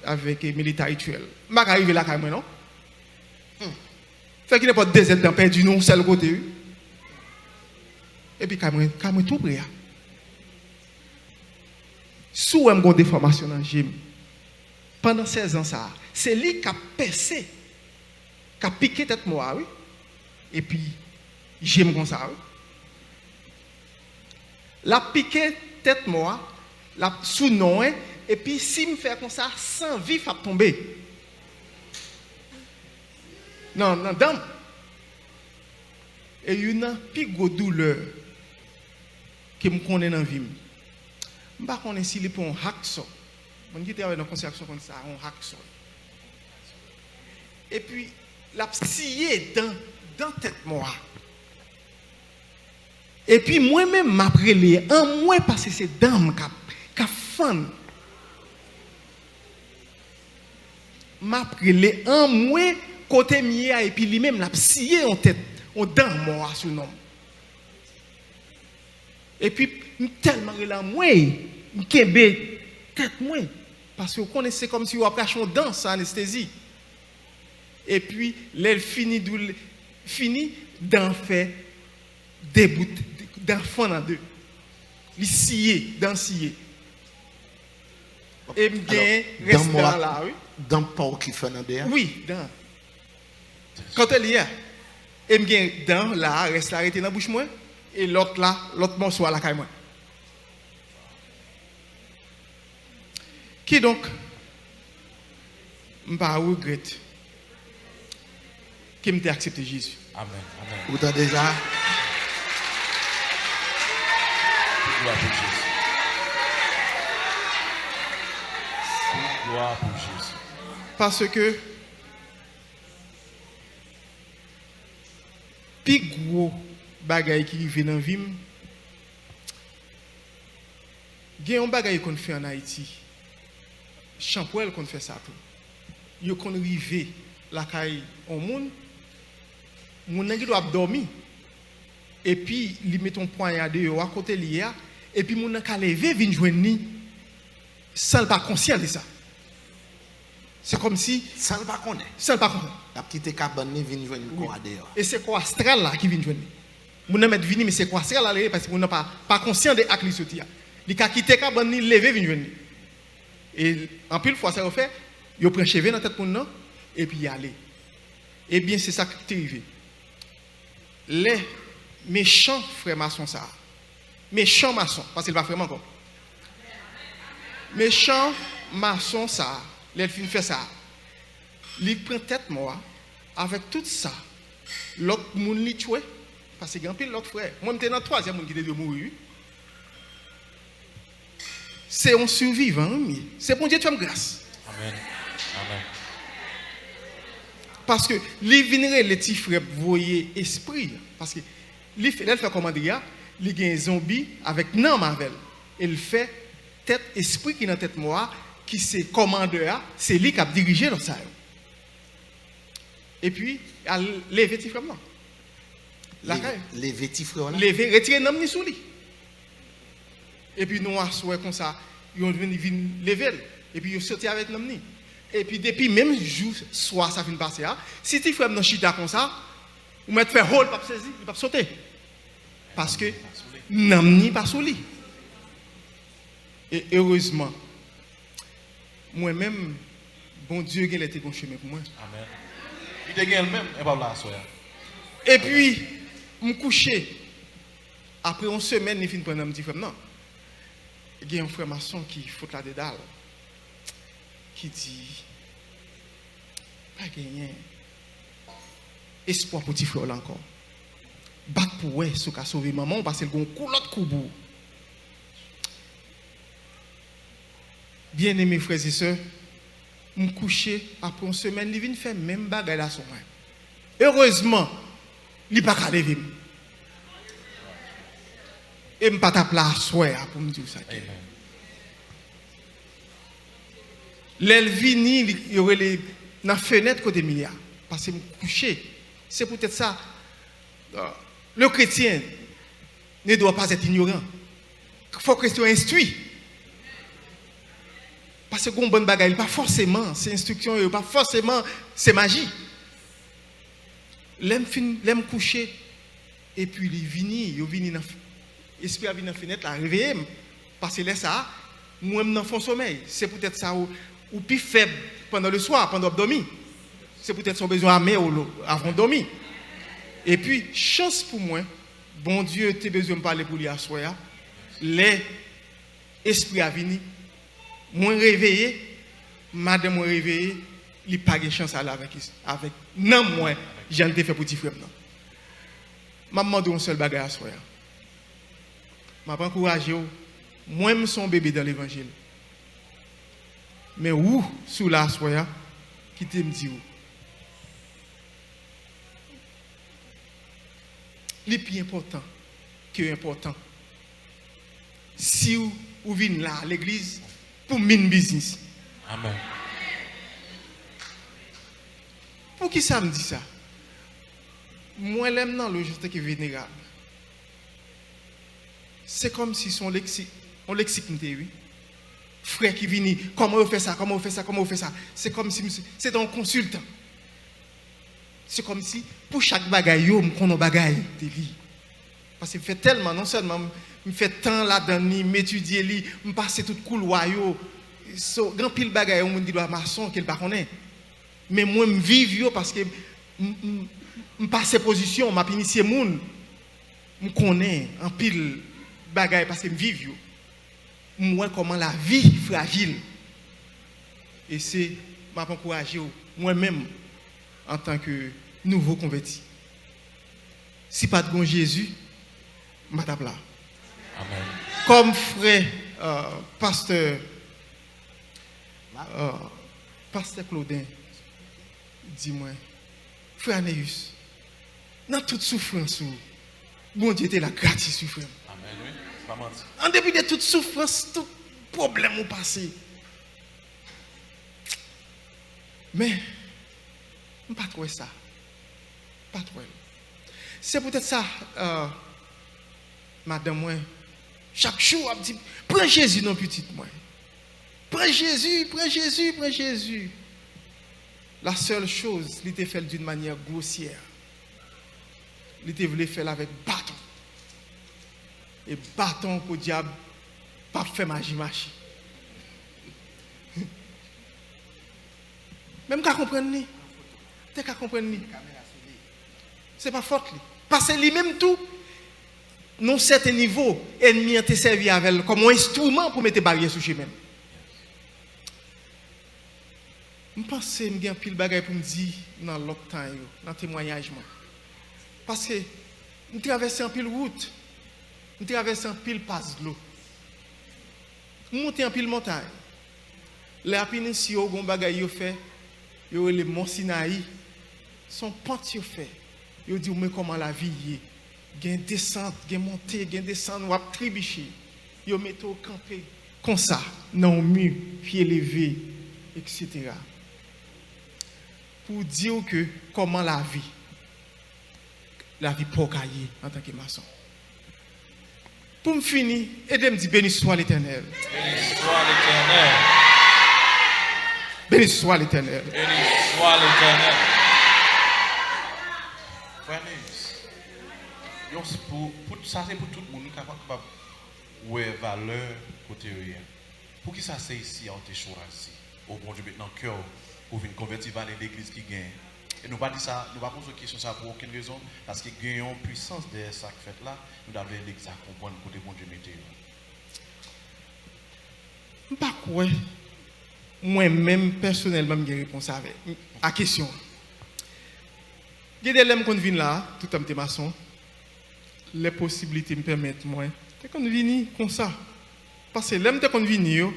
avec les militaires rituels. Je ne suis pas arrivé là quand même, non? Fait qu'il n'y a pas de désert dans perdu, non, seul côté. Et puis, quand même, tout prêt. Si vous avez des formations dans le gym, pendant 16 ans, c'est lui qui a percé, qui a piqué tête moi, oui. Et puis, j'aime comme ça, oui. La piqué tête moi, la sous nom, et puis, si je fais comme ça, sans vif à tomber. Non, non, dame. Et il y a une plus grosse douleur que je connais dans la vie. Je ne sais pas si c'est pour un hacksaw. Je dis dans la construction comme ça, un hacksaw. Et puis, la scié dans la tête moi. Et puis, moi-même, m'a prélé un mois parce que c'est dame qui a fan. M'a prélé un mois côté mia et puis lui-même l'a scié en tête, en dent moi sur nom. Et puis, tellement il a moi, m'kembe tête moi parce que vous connaissez comme si vous avez un dent sans anesthésie. Et puis, elle finit d'en faire des bouts d'enfants en deux. Les scier, d'en scier. Et bien, reste là, oui.
Dans le port qui fait dans derrière?
Oui, dans. Quand elle y est, et bien, dans là, reste arrêté dans la bouche moi, et l'autre là, l'autre morceau à la caille moi. Qui donc, je ne regrette qui m'a accepté Jésus.
Amen. Amen.
Vous entendez déjà?
Gloire pour Jésus. Gloire pour Jésus.
Parce que, plus gros bagay qui vient dans la vie, il y a un bagay qu'on fait en Haïti. Champoel qu'on fait ça tout. Yo qu'on rive la caille au monde, mon nèg doit dormir. Et puis il met ton poignardé à côté lié et puis mon nèg lever vinn joindre ni sans pas conscient de ça. C'est comme si
Ça ne pas connaît.
sans pas conscient.
La petite cabane vient joindre
Oui.
quoi dehors.
Et c'est quoi astral là qui vient joindre. Mon nèg met vini mais c'est quoi astral là parce que mon n'a pas conscient de acte li sorti. Il a quitté cabane ni lever vinn joindre. Et en pile fois ça fait, il prend cheveux dans la tête pour nous et puis y aller. Eh bien c'est ça qui est arrivé. Les méchants frères maçons ça. Méchants maçons parce qu'il va vraiment encore. Méchants maçons ça, les filles fait ça. Il prend tête moi avec tout ça. L'autre monde li tué parce que grand pile l'autre frère. Moi j'étais dans troisième monde qui était de mourir. C'est un survivant, c'est bon Dieu tu me grâce.
Amen. Amen.
Parce que les vénérés, les petits frères, voyaient esprit. Parce que elle fait comment dire, il y a un zombie avec non mavel. Il fait tête esprit qui est dans la tête moi, qui c'est commandeur, c'est lui qui a dirigé dans ça. Et puis, les petits frères là.
Les petits frères là.
Lever, retirer nom ni sous lui. Et puis nous assoyons comme ça, ils ont venu lever et puis ils sorti avec nom ni. Et puis depuis même jour soir ça vient passer si tu frère dans chita comme ça, ou mettre faire hold pas saisir, il pas sauter. Parce que nom ni pas sous lui. Et heureusement moi-même bon Dieu qu'il était bon chemin pour moi.
Amen. Il était elle-même et pas là soya.
Et puis me coucher après une semaine il finit prendre un petit frère non. Il y a un frère maçon qui fout la dédale, qui dit, pas gagner espoir pour petit frère là encore. Bat pour ouais, ce qu'a sauvé maman, parce qu'il y a un coup l'autre coup bout. Bien aimés frères et sœurs, me coucher après une semaine, il vient faire même bagarre à son main. Heureusement, il n'est pas qu'à lever. Et je ne pas taper à soir pour me dire ça. L'Elvini, il y aurait dans la fenêtre côté Milia. Parce que je me coucher. C'est peut-être ça. Le chrétien ne doit pas être ignorant. Il faut que le chrétien instruit. Parce que une bonne bagaille, pas forcément, c'est instruction, pas forcément, c'est magie. L'aime coucher. Et puis il vient dans l'esprit a venu dans la fenêtre, la réveiller. Parce que là, ça, moi-même dans le sommeil. C'est peut-être ça ou plus faible pendant le soir, pendant le dormir. C'est peut-être son besoin armé avant de dormir. Et puis, chance pour moi, bon Dieu, tu as besoin de parler pour lui à soir. L'esprit a venu. Moi réveillé, madame moi réveillé, il pas de chance à aller avec non moi, j'en ai fait pour petit frère non. M'a demandé un seul bagage à soi. M'a encouragé moi je suis un bébé dans l'évangile. Mais où sous la soya qui te me dit où? Le plus important que important. Si vous venez là à l'église pour min business.
Amen.
Pour qui ça me dit ça? Moi, l'aime dans le juste qui est vénérable. C'est comme si son lexique, oui. Frère qui vient, comment on fait ça, comment on fait ça, comment on fait ça. C'est comme si c'est un consultant. C'est comme si pour chaque bagaille, on connaît un bagaille de vie. Parce que je fais tellement, non seulement je fais tant là-dedans, m'étudier, je passe tout couloir, grand pile bagaille, on me dit à maçon qu'il ne connaît. Mais moi, je vis parce que je passe position, je initié moun. Je connais un pile bagaille parce que je vis. Moi, comment la vie fragile. Et c'est m'encourager moi-même en tant que nouveau converti. Si pas de bon Jésus, je suis là.
Amen.
Comme frère, pasteur Claudin, dis-moi, frère Néus, dans toute souffrance, bon Dieu était la grâce sur frère.
Amen, oui. C'est pas menti.
En dépit de toute souffrance, tout problème au passé. Mais, je ne pas trouver ça. Pas trouver. C'est peut-être ça, madame, moi, chaque jour, elle me dit, prends Jésus, non, petite, moi. Prends Jésus, prends Jésus, prends Jésus. La seule chose, il était fait d'une manière grossière. Il était voulu faire avec bâton. Et bâton pour le diable, pas fait magie. Même qu'à comprendre, t'es qu'à comprendre. C'est pas faute. Parce que lui-même tout, non certain niveau, ennemi a été servi avec elle comme un instrument pour mettre barrière sur chemin. Je pense que j'ai un pile bagay pour me dire dans l'autre temps, dans le témoignage. Parce que je traverse un pile route, je traverse un pile passe de l'eau. Je monte un pile montagne. Les apines si vous avez un bagay fait, vous avez les monts Sinaï, son pente fait. Vous dit mais comment la vie est. Il y a une descente, il y a une montée, il y a une descente, vous avez trébuché. Vous mettez au campé comme ça, dans le mur, pied levé, etc. Pour dire que comment la vie pour cailler en tant que maçon. Pour me finir, aidez-moi dire béni soit l'Éternel.
Béni soit l'Éternel.
Béni soit l'Éternel.
Béni soit l'Éternel. Frère, pour ça c'est pour tout le monde capable ouais valeur côté rien. Pour qui ça c'est ici on t'a choisi au bon Dieu maintenant cœur pour venir convertir vers l'église qui gagne. Et nous pas dire ça, nous pas poser question ça pour aucune raison parce que gagnons puissance de ça que fait là, nous devons l'église à comprendre côté bon Dieu mettez.
Pas quoi. Moi-même personnellement j'ai réponse avec à question. Il y a des gens qui viennent là, tout comme des maçons. Les possibilités me permettent moi de venir comme ça. Parce que l'homme de venir,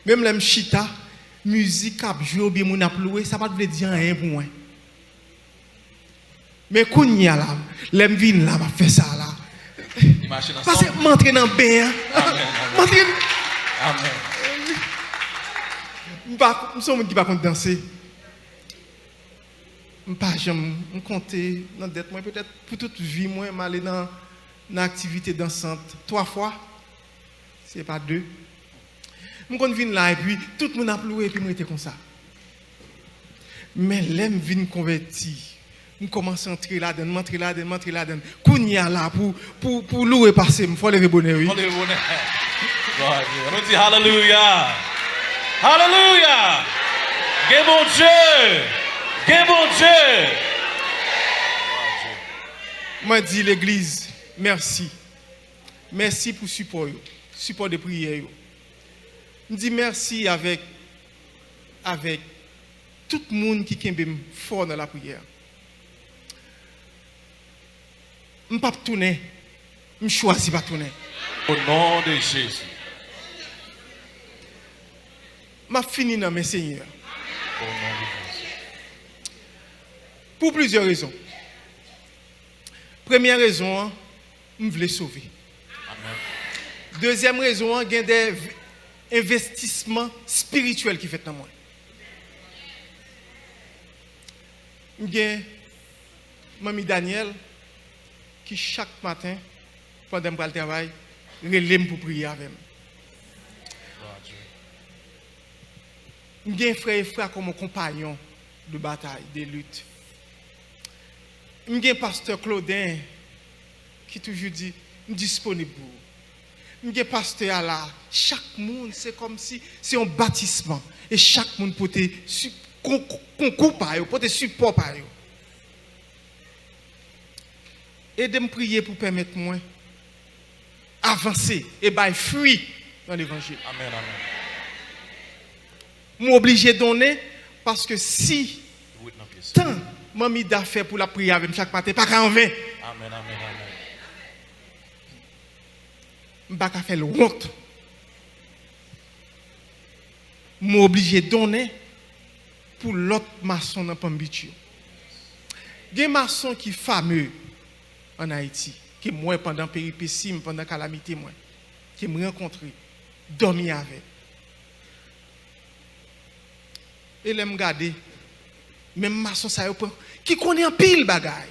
même l'homme chita, musique à jouer bien mon aploué, ça va pas dire rien pour moi. Mais quand il y a là, l'homme vient là, va faire ça là. Parce que m'entrer dans le bain. M'entrer.
Amen.
Je suis un qui ne pas danser. Je ne pas jamais compter dans dette moi peut-être pour toute vie moi m'aller dans une activité dansante 3 fois. C'est pas 2. Je viens là et puis tout le monde a ploué et puis moi j'étais comme ça. Mais l'aime vient convertir. Je commence à entrer là-dedans, m'entrer là-dedans. Quand il y a là pour louer passer, il faut lever bonheur.
On lever bonheur. On dit hallelujah. Hallelujah. Que bon Dieu. Que bon Dieu.
Moi dis l'église, merci. Merci pour le support de prière. Je dis merci avec tout le monde qui est fort dans la prière. Je ne vais pas tourner. Je ne choisis pas tourner.
Au nom de Jésus.
Je fini dans mes seigneurs.
Au nom de Jésus.
Pour plusieurs raisons. Première raison, je voulais sauver.
Amen.
Deuxième raison, il y a des investissements spirituels qui fait dans moi. Il y a Mamie Daniel qui chaque matin, pendant que je travaille, relève pour prier avec moi.
Gloire à Dieu.
Il y a un frère et frère comme compagnon de bataille, de lutte. Il y a un pasteur Claudin qui toujours dit, je suis disponible pour vous. Il y a un pasteur là, chaque monde, c'est comme si c'est un bâtissement. Et chaque monde peut te concours par eux, peut te support par eux. Et de me prier pour permettre moi avancer et bailler fruit dans l'évangile.
Amen, amen.
Je suis obligé de donner parce que si
Oui, non, pièce.
tant je mis d'affaires pour la prière avec chaque matin, pas qu'en vain,
Amen, amen, amen.
je ne vais pas faire le honte. Je suis obligé de donner pour l'autre maçon dans Pambichu. Il y a des maçons qui sont fameux en Haïti, qui moi pendant péripéties, pendant calamité, moi, qui me rencontré, dormi avec. Et là, je regarde, même maçon, ça qui connaît un pile bagaille.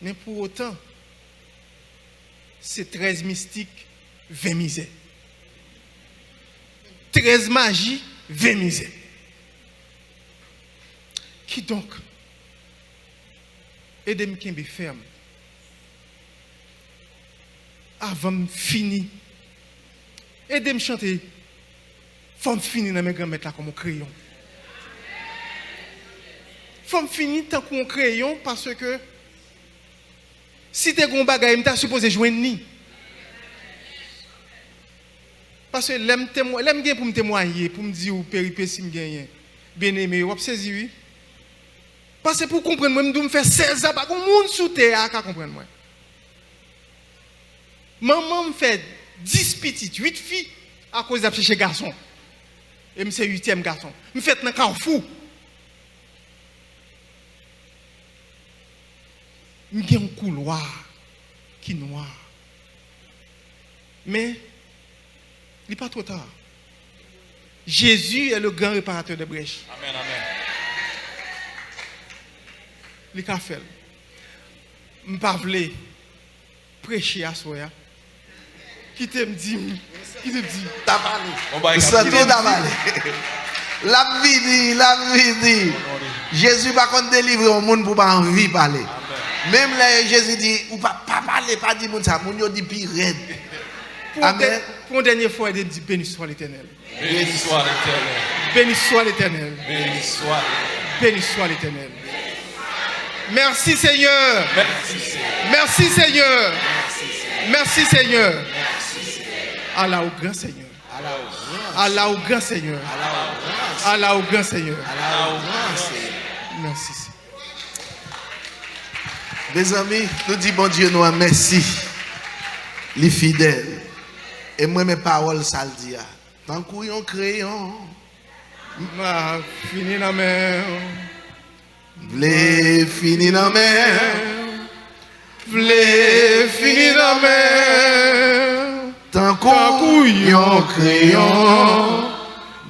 Mais pour autant, c'est 13 mystiques, 20 misères. 13 magies, 20 misères. Qui donc aide-moi à me ferme avant de finir. Aide-moi à chanter. Faut me finir dans mes grands-mères comme un crayon. Faut me finir tant qu'on crayon parce que si tu as un bagage, tu es supposé jouer ni. Parce que l'aime pour me témoigner, pour me dire ou péripéties me gagner. Bien aimé, vous avez saisi oui. Parce que pour comprendre moi, je dois me faire 16 ans, pas qu'on monde sous terre à comprendre moi. Maman me fait 10 petites, 8 filles à cause de chercher garçon. Et je suis 8e garçon. Je fais dans Carrefour. Il y a un couloir qui est noir. Mais il n'est pas trop tard. Jésus est le grand réparateur des brèches.
Amen, amen.
Il a fait. Je ne pas prêcher à soi. Qui te dit,
T'as parlé.
On va
Ça
écarter.
t'as parlé. La vie. Jésus va pas délivrer au monde pour pas envie parler. Même là, Jésus dit, ou pas parler, pas dire ça, mon yo dit pire raide. Amen.
Pour une dernière fois, il dit béni soit l'Éternel.
Béni soit l'Éternel.
Béni soit l'Éternel.
Béni soit l'Éternel.
Béni soit l'Éternel. Merci Seigneur.
Merci, Seigneur.
Merci Seigneur. Merci Seigneur. Allah au grand Seigneur. Allah au grand Seigneur. Allah au grand Seigneur. Merci.
Mes amis, nous disons bon Dieu, nous merci. Les fidèles. Et moi, mes paroles, ça le dit. Tant qu'on crayon.
Ma fini la mer.
V'lez fini dans mer.
V'lez fini la mer.
Tant qu'on crayon.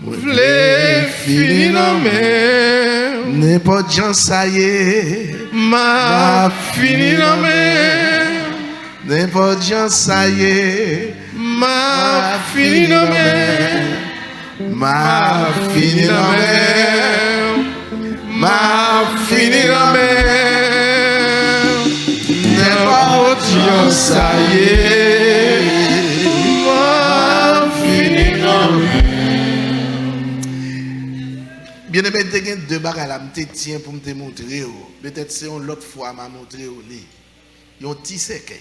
V'lez fini la mer.
N'importe gens ça y est.
Ma fini la mer.
N'importe gens ça y est.
Ma fini la mer.
Ma fini la mer.
Ma fini la mer.
N'importe gens ça y est.
Ma fini la mer.
Bien aimé, il y a deux bagages là, je tiens pour me montrer. Peut-être c'est une autre fois que je montré. Il y a un petit cercueil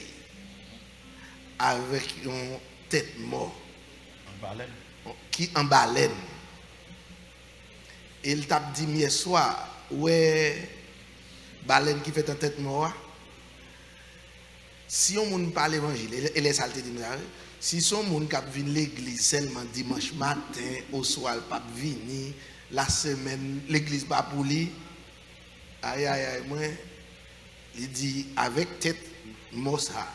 avec une tête morte
En baleine.
qui en baleine. Et il t'a dit hier soir, ouais, baleine qui fait un tête mort. Si on ne parle l'évangile, et les saletés dit, si son monde qui vient l'église seulement dimanche matin, au soir, pas venir, la semaine, l'église pas pour lui, aïe, aïe, aïe, moi, il dit, avec tête, mossa,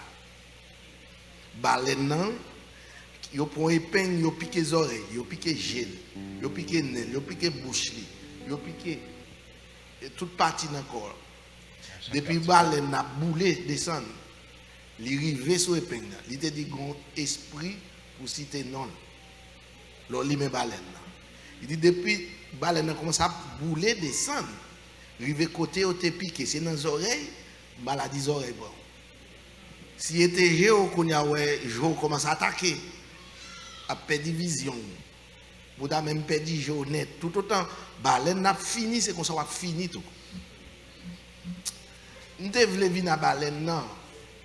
baleine, yo prend épingle, yo pique les oreilles, yo pique gel, yo pique nez, yo pique bouche, yo pique toute partie dans le corps. Depuis baleine n'a boulé descendre. Il rivé sur épingle. Il te dit grand esprit pour citer non. L'on li met baleine. Il dit depuis baleine a commencé à bouler descendre. Rivé côté au te piqué, c'est dans les oreilles, maladie des oreilles bon. Si était géo qu'on y a ouais, jo commence à attaquer à perdre vision. Vous avez même perdu jo net tout autant baleine n'a fini c'est comme ça va fini tout. Nous te voulons venir à baleine non.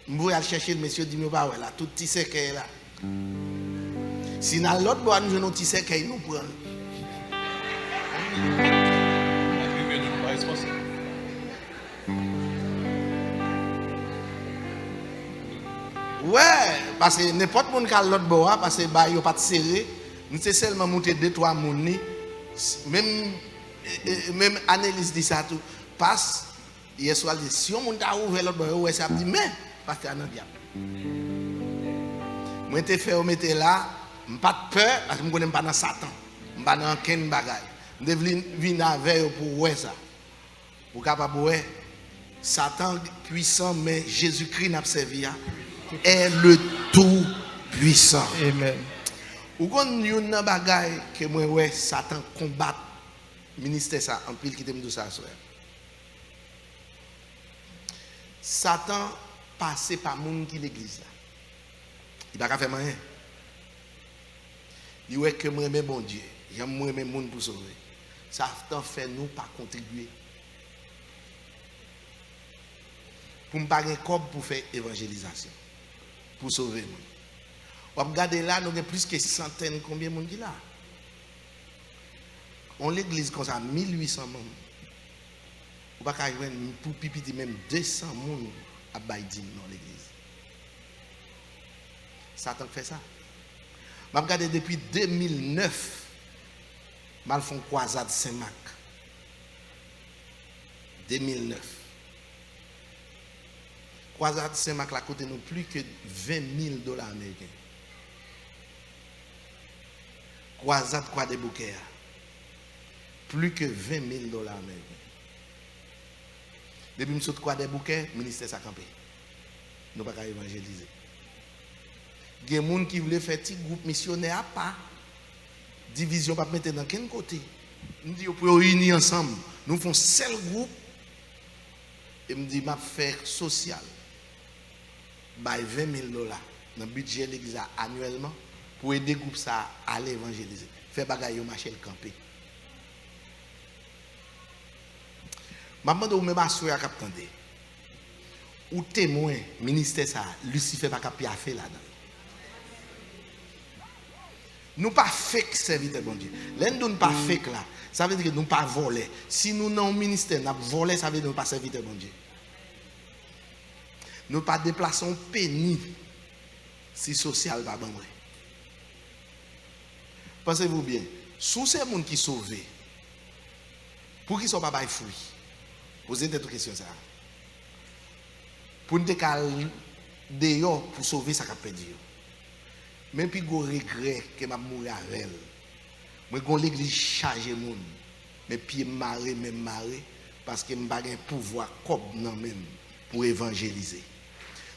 Je vais aller chercher le monsieur dit, bah ouais, là, tout petit séquel là. Si dans l'autre bois, nous avons un petit séquel, nous prenons. Ouais, parce que n'importe qui qui a l'autre bois, parce que il n'y a pas de serré, nous sommes seulement monter 2-3 personnes. Même Annelise dit ça tout. Passe, hier soir, si on a ouvert l'autre bois, ouais, ça dit, mais. Parce que non diable. Moi te fait mettre là, pas de peur parce que je connais pas dans Satan. Je pas dans aucun bagaille. Je devais venir avec pour ouais ça. Pour capable ouais Satan puissant mais Jésus-Christ n'a servi est le tout puissant.
Amen.
Ou kon yon nan bagaille que moi ouais Satan combat ministère ça en pile qui te me dit ça soir. Satan passer par monde qui l'église là. Il va pas faire rien. Il ouais que moi aimer bon Dieu, j'aime moi aimer monde pour sauver. Ça fait nous pas contribuer. Pour me pas un corps pour faire évangélisation. Pour sauver monde. On regarde là, nous avons plus que centaines combien de monde qui là. On l'église comme ça 1800 membres. On pas joindre pour pipiti même 200 monde à Baïdine dans l'église. Satan fait ça. Je regarde depuis 2009, je fais une croisade Saint-Marc. 2009. Croisade Saint-Marc a coûté nous plus que $20,000 américains. Croisade Croix des Bouquets. Plus que $20,000 américains. Depuis que je Croix des Bouquets, le ministère s'est campé. Nous ne pouvons pas évangéliser. Il y a des gens qui voulaient faire un petit groupe missionnaire à part. Division pas mettre dans quel côté. Nous disons pour réunir ensemble. Nous faisons un seul groupe. Et me dit m'a faire social. By $20,000 dans le budget de l'église annuellement pour aider groupe ça à aller évangéliser. Faire bagaille au marché le camper. Maman de ou même assuré à captander. Ou témoin ministère ça Lucifer pas capable à faire là-dedans. Nous pas fake serviteur bon Dieu. L'un nous pas fake là, ça veut dire que nous pas voler. Si nous dans le ministère n'a volé, ça veut dire que nous pas serviteur bon Dieu. Nous pas déplaçons péni si social pas bon. Pensez-vous bien, sous ces gens qui sont sauvés, pour qu'ils ne soient pas bail fruit, posez une question ça. Pour nous dehors pour sauver ça qu'a perdu. Même puis go regret que m'a mourir avec elle. Moi gon l'église chargé monde. Mais puis maré même maré parce que m'pa gen pouvoir comme nan même pour évangéliser.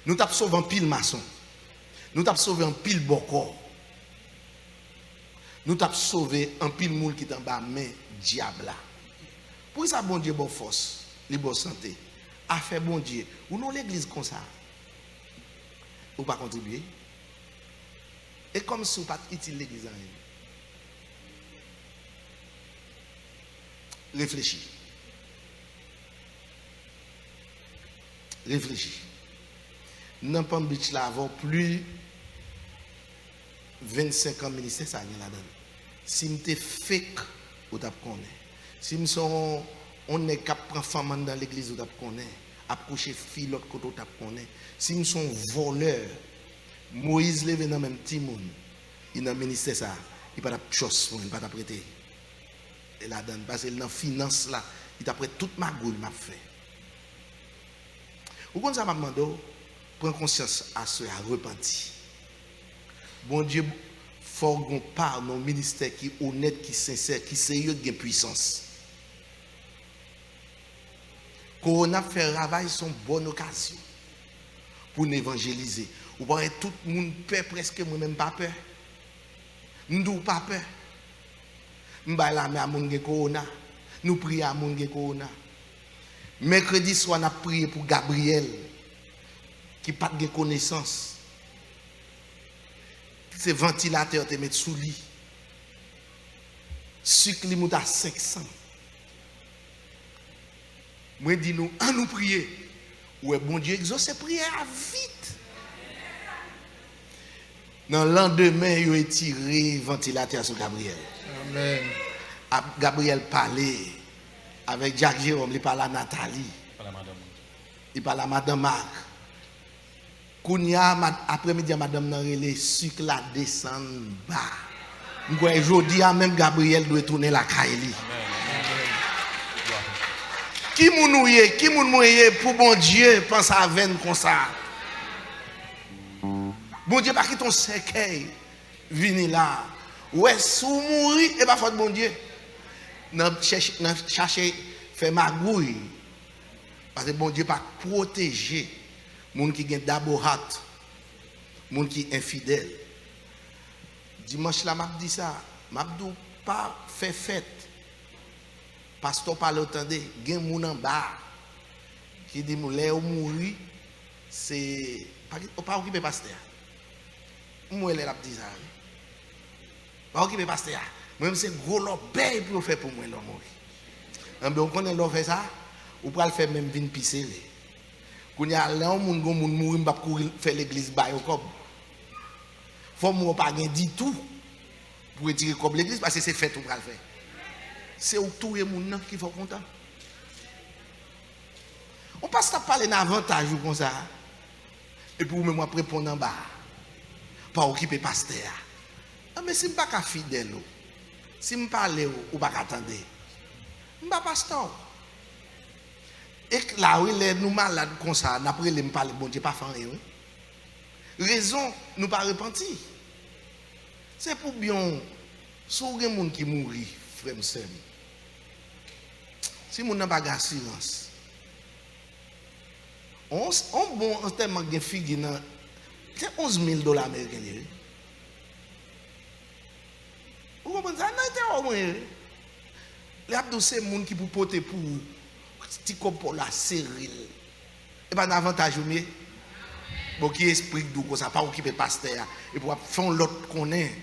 Nous t'a sauvé un pile maçon. Nous t'a sauvé un pile bokor. Nous t'a sauvé un pile moule qui t'en bas main diable là. Pour ça bon Dieu bonne force, li bonne santé. A fait bon Dieu. Ou non l'église comme ça. Ou pas contribuer. Et comme si vous n'avez pas utilisé l'église en rien. Réfléchis. Réfléchis. Dans Palm Beach, là, avant plus 25 ans ministère, ça y est là-dedans. Si vous êtes fake, vous avez connaît. Si on est cap prend femme dans l'église, on connaît, approcher fille l'autre côté, on connaît. Si nous sommes voleurs, Moïse levé dans même petit monde, il dans ministère ça, il pas de chose, il pas de prêter. Et là dedans parce que dans finance là, il t'a prêté toute ma goule m'a fait. Ou quand ça m'a demandé, prends conscience à ce à repentir. Bon Dieu, faut qu'on parle dans ministère qui est honnête, qui est sincère, qui est sérieux, qui a puissance. Corona fait travail son bonne occasion pour nous évangéliser. Ou pas tout le monde peur presque moi-même pas peur. Nous pas peur. Nous la mais à mon corona. Nous prions à mon corona. Mercredi soir, on a prié pour Gabriel qui n'a pas de connaissance. C'est ventilateur te mettre sous lit. Sucre limite à 500. Moi dis nous, en nous prier. Ouais, bon Dieu exauce prière vite. Dans le lendemain, il a tiré ventilateur sur Gabriel.
Amen.
Gabriel parlait avec Jacques Jérôme, il parlait à Nathalie. Il parlait à Madame Marc. Kounia, après-midi, Madame Narele, sucre la descend bas. Aujourd'hui, même Gabriel doit tourner la Kaili. Qui moun mouye pour bon Dieu pense à veine comme ça. Bon Dieu, pas qui ton cercueil vini là. Ouais, sous mourir et pas faute bon Dieu. N'a chercher faire magouille. Parce que bon Dieu pas protéger moun qui gen d'abord hâte, moun qui infidèle. Dimanche là m'a dit ça, m'a dit pas faire fête. Pasteur parle entendez, gen moun en bas qui dit moun lè ou mouri, c'est pas occuper pasteur. Moi elle a dit ça. Pas occuper pasteur. Même c'est gros l'obé pour faire pour moi l'homme mourir. On connaît l'on fait ça, ou pas le faire même vinn pisser. Quand il y a là moun mourir m'pa courir faire l'église ba yo comme. Faut moi pas gen dit tout pour retirer comme l'église parce que c'est fait tout pour le faire. C'est où tout le monde qui faut content. On passe à parler d'avantage comme ça. Et puis moi répondre en bas. Pas occuper pasteur. Mais si je ne suis pas fidèle, si je ne parle ou pas attendre, je ne suis pas pasteur. Et là où nous malades comme ça, après les parler, bon Dieu pas faire rien. Raison, nous pas repentir. C'est pour bien, si vous avez des gens qui mourent, frère et sœur, si vous n'avez pas d'assurance, on bon en termes de figure, c'est $11,000 américains. Vous comprenez ça? Non, c'est au moins. Les abdos, c'est les gens qui peuvent porter pour petit pour la série. Et pas d'avantage au mieux. Bon, qui explique d'où ça pas occuper pasteur et pour faire l'autre qu'on est.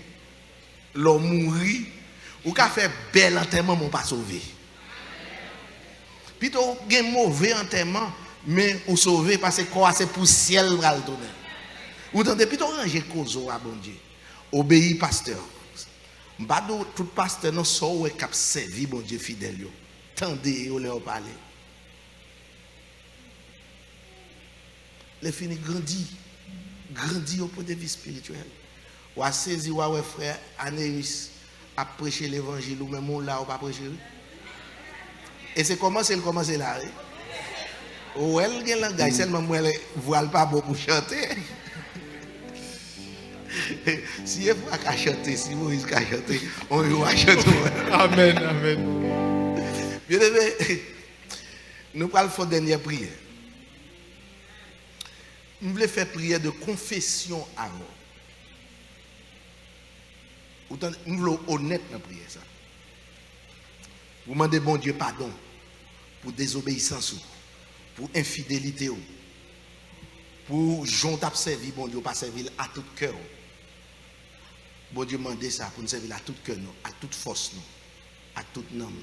L'homme mourir ou qu'a fait bel enterrement mon pas sauvé. Plutôt un mauvais enterrement mais ou sauver parce que quoi c'est pour ciel va le donner. Ou tendez plutôt ranger cause à bon Dieu. Obéir pasteur. Mbado tout pasteur non so ou cap servi bon Dieu fidèle yo. Tendez ou leur parler. Les fini grandi au point de vue spirituel. Ou a saisi ou a frère Anéus a prêché l'évangile ou même là ou pas prêcher. Et c'est comment c'est commencer là. Ou elle gen langage seulement moi elle voile pas beaucoup chanter. Si elle va chanter, si Moïse va chanter, on va chanter.
Amen, amen.
Bien aimé, nous allons faire une dernière prière. Nous voulons faire prière de confession avant. Nous voulons honnête dans la prière. Ça. Vous demandez bon Dieu pardon pour désobéissance, pour infidélité, pour gens t'a servi, bon Dieu pas servir à tout cœur. Bon Dieu demande ça pour nous servir à tout cœur, à toute force, à toute âme.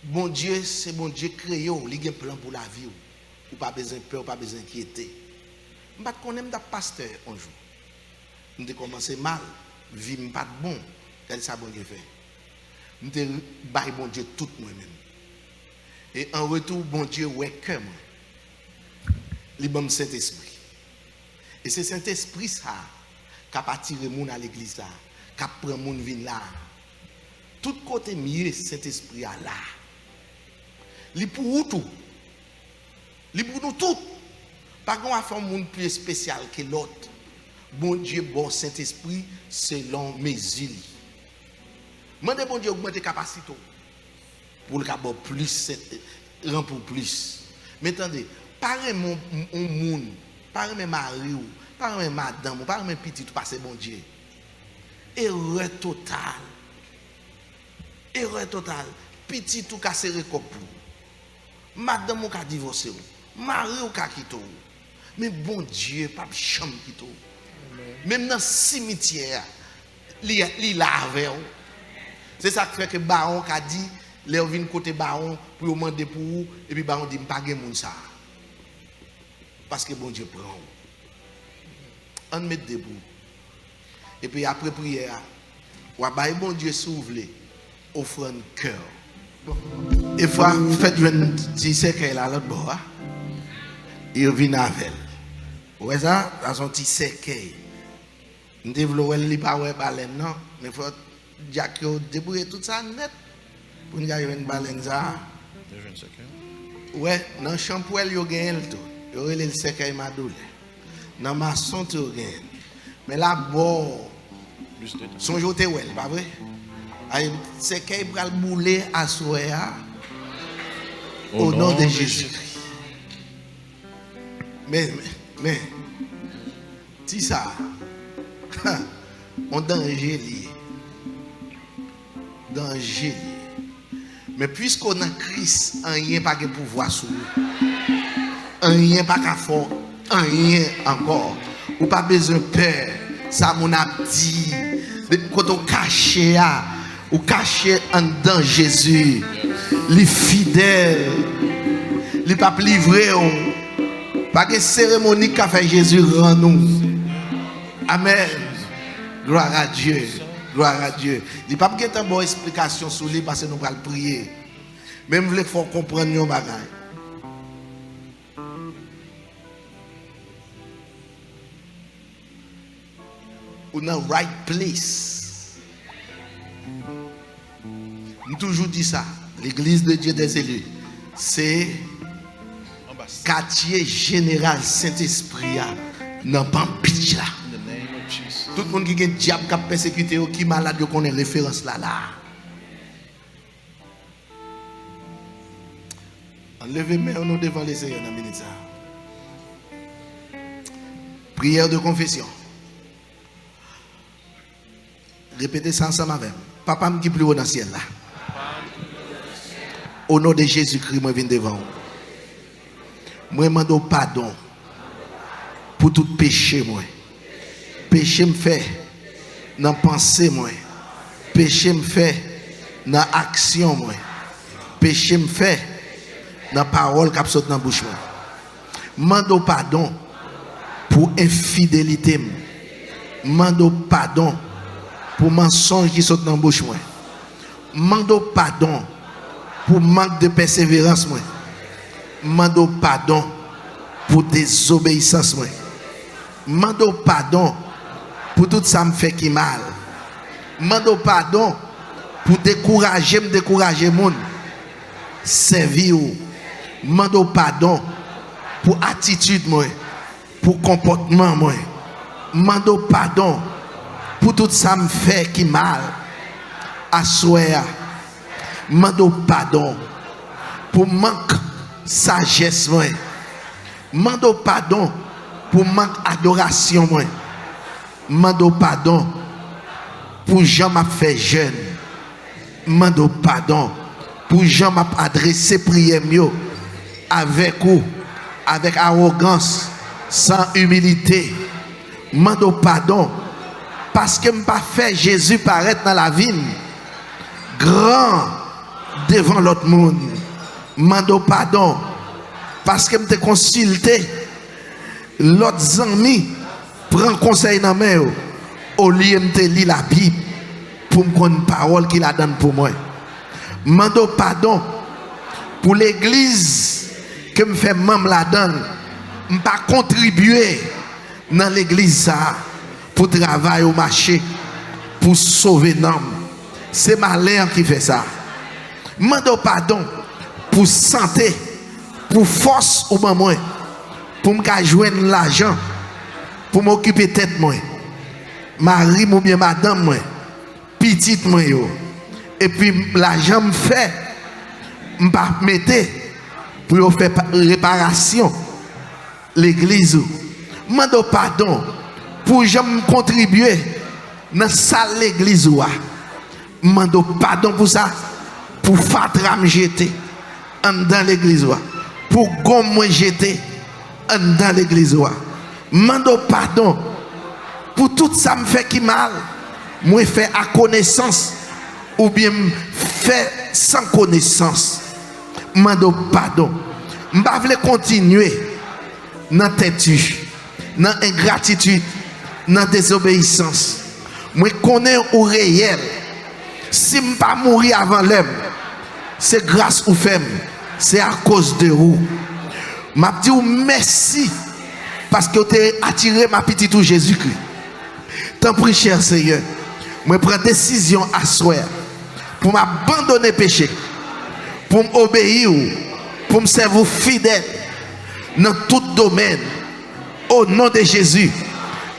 Bon Dieu, c'est bon Dieu créé, il a un plan pour la vie. Ou pas besoin de peur, pas besoin d'inquiéter. Je ne connais pas de pasteur un jour. Je commencé mal, vie n'est pas bon. Quel ça bon Dieu fait? Je baille bon Dieu tout moi-même. Et en retour, bon Dieu, ouais, que moi. Il bon Saint-Esprit. Et c'est Saint-Esprit ça qui a attiré les gens à l'église là, qui a pris les gens venir là. Tout côté mieux, Saint-Esprit là. Il pour tout. Il pour nous tout. Pas qu'on va faire un monde plus spécial que l'autre. Bon Dieu, bon Saint-Esprit, selon mes îles. Demandez bon Dieu augmenter capacité pour le avoir plus, rend pour plus. Mais attendez, pas mon monde, pas mes mari, pas mes madame, pas mes petits, tout passer bon Dieu. Erreur totale. Erreur totale. Petit tout casser le cop. Madame ou ka divorcer. Mari ou ka quitter. Mais bon Dieu, pas chambre quitter. Même dans le cimetière, il lave. C'est ça qui fait que Baron a dit, les vient côté Baron pour demander pour vous, et puis Baron dit, je ne pas de ça. Parce que bon Dieu prend. On met debout. Et puis après prière, on va bon Dieu s'ouvre, offrande cœur. Et fois, faites un petit cercueil là, l'autre bord. Il vient avec elle. Vous voyez ça? Dans un petit cercueil. Nous développons les pas de baleine, non? Mais il faut Jack débrouiller tout ça net. Pour nous avoir une baleine. Ouais, dans le shampoing, il y a un tout. Il y a le cercueil madoule. Dans ma son, il y a un. Mais là, bon, son jour, c'est pas vrai? Le cercueil va le bouler à soi au nom de Jésus-Christ. Mais, si ça, on danger lié. Danger lié. Mais puisqu'on a Christ, rien pas de pouvoir sur nous. Rien pas qu'à fort, rien encore. Ou pas besoin de peur. Ça mon a dit. Quand on cache, ou caché en dedans Jésus. Les fidèles. Les pas livrés. Pas de cérémonie qu'a fait Jésus rend nous. Amen. Gloire à Dieu. Gloire à Dieu. Il n'y a pas de bonne explication sur lui parce que nous allons prier. Même vous faut comprendre nos bagages. Ou dans right place. Nous toujours dit ça. L'église de Dieu des élus. C'est quartier général Saint-Esprit. Dans Pampitch là. Tout le monde qui a un diable qui a persécuté, qui est malade, qui connaît référence là. Enlevez-moi nous devant les Seigneurs dans la minute. Prière de confession. Répétez ça ensemble avec moi. Papa qui plus haut dans le ciel là. Au nom de Jésus-Christ, moi je viens devant vous. Moi je demande pardon pour tout péché moi. Péché me fait dans pensée moi. Péché me fait dans action moi. Péché me fait dans parole qui saute dans la bouche moi. Mando pardon pour infidélité. Mando pardon pour mensonge qui saute dans la bouche moi. Mando pardon pour manque de persévérance moi. Mando pardon pour désobéissance moi. Mando pardon pour tout ça me fait qui mal. Mando pardon pour décourager monde. Servir. Mando pardon pour attitude moi, pour comportement moi. Mando pardon pour tout ça me fait qui mal. Assoya. Mando pardon pour manque sagesse moi. Mando pardon pour manque adoration moi. Mando pardon pour Jean m'a fait jeune. Mando pardon pour Jean m'a adressé prière mieux avec ou avec arrogance sans humilité. Mando pardon parce que m'a fait Jésus paraître dans la vie grand devant l'autre monde. Mando pardon parce que m'a consulté l'autre ami prend conseil dans main au lieu de lire la Bible pour me connaître parole qu'il a donné pour moi. Mando pardon pour l'église que me fait membre là-dedans. Je ne pas contribuer dans l'église ça pour travailler au marché, pour sauver l'homme. C'est malin qui fait ça. Mando pardon pour santé, pour force ou moi, pour me joindre l'argent, pour m'occuper de tête moi, mari ou bien madame moi, petite moi yo. Et puis l'argent me fait, me pas mettre pour faire réparation l'église. Mando pardon pour jamais contribuer dans salle l'église ou. Mando pardon pour ça, pour fatra me jeter dans l'église ou. Pour gomme me jeter dans l'église ou. Mando pardon pour tout ça me fait qui mal. Moi fait à connaissance ou bien fait sans connaissance. Mando pardon. M'pa vle continuer dans têtu, dans ingratitude, dans désobéissance. Moi connais au réel. Si m'pa mourir avant l'homme, c'est grâce ou femme, c'est à cause de vous. M'a dit merci parce que tu as attiré ma petite ou Jésus-Christ. Tant pis cher Seigneur, moi prends décision à soi pour m'abandonner péché, pour m'obéir, pour me servir fidèle dans tout domaine. Au nom de Jésus,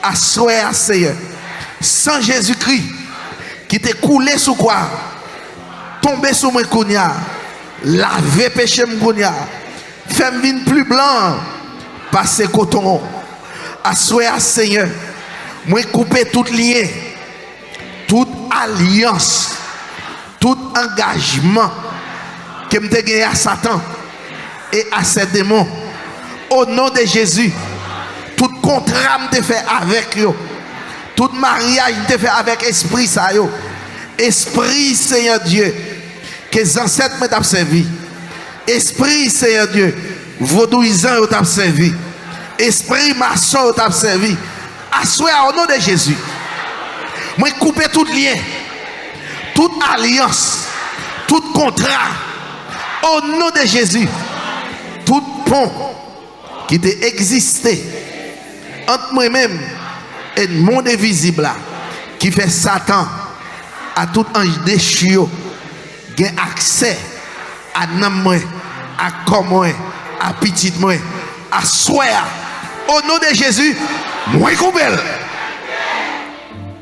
à soi Seigneur, sans Jésus-Christ qui t'est coulé sous quoi, tombé sous mon kounia, laver péché mon kounia, fait me plus blanc, passer coton. À soi Seigneur, moi couper tout lien, toute alliance, tout engagement que me gagné à Satan et à ses démons. Au nom de Jésus, tout contrat me fait avec eux, tout mariage me fait avec esprit ça yo. Esprit Seigneur Dieu, que les ancêtres m'ont servi. Esprit Seigneur Dieu, vaudouisant t'ont servi. Esprit maçon t'ont servi. Assois au nom de Jésus. Moi couper tout lien, toute alliance, tout contrat. Au nom de Jésus, tout pont qui t'a existé entre moi-même et le monde invisible là, qui fait Satan à tout ange déchu, gain accès à moi, à comme à petit moi, à soi. Au nom de Jésus, moi coupel.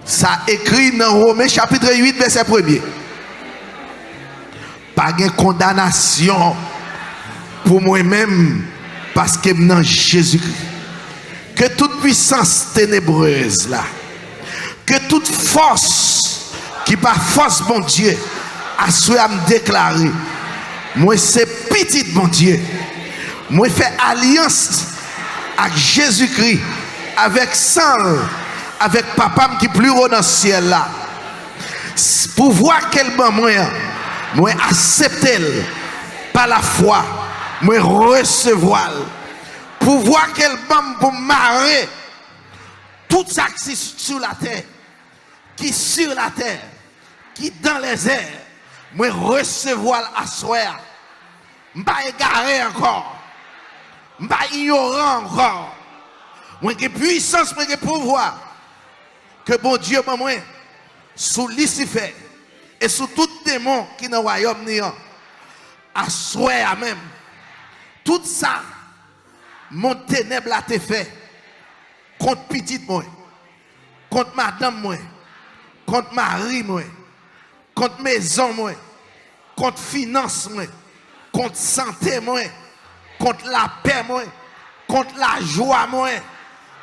Ça écrit dans Romains chapitre 8 verset 1er. Pas de condamnation pour moi-même parce que dans Jésus-Christ. Que toute puissance ténébreuse là, que toute force qui par force bon Dieu a souhaité à me déclarer, moi c'est petit bon Dieu, moi fais alliance avec Jésus-Christ, avec sang, avec papa qui plus haut dans le ciel là, pour voir quel bon moi accepter par la foi, moi recevoir. Pour voir quel bam pour marrer tout ça qui sur la terre, qui sur la terre, qui dans les airs, moi recevoir à soi, m'pas égaré encore, m'pas ignorant encore, moi qui puissance, moi qui pouvoir, que bon Dieu moi sous Lucifer et sous tout démon qui dans le royaume néant, à soi même, tout ça. Mon ténèbre a été fait contre petite moi, contre madame moi, contre mari moi, contre maison moi, contre finance moi, contre santé moi, contre la paix moi, contre la joie moi.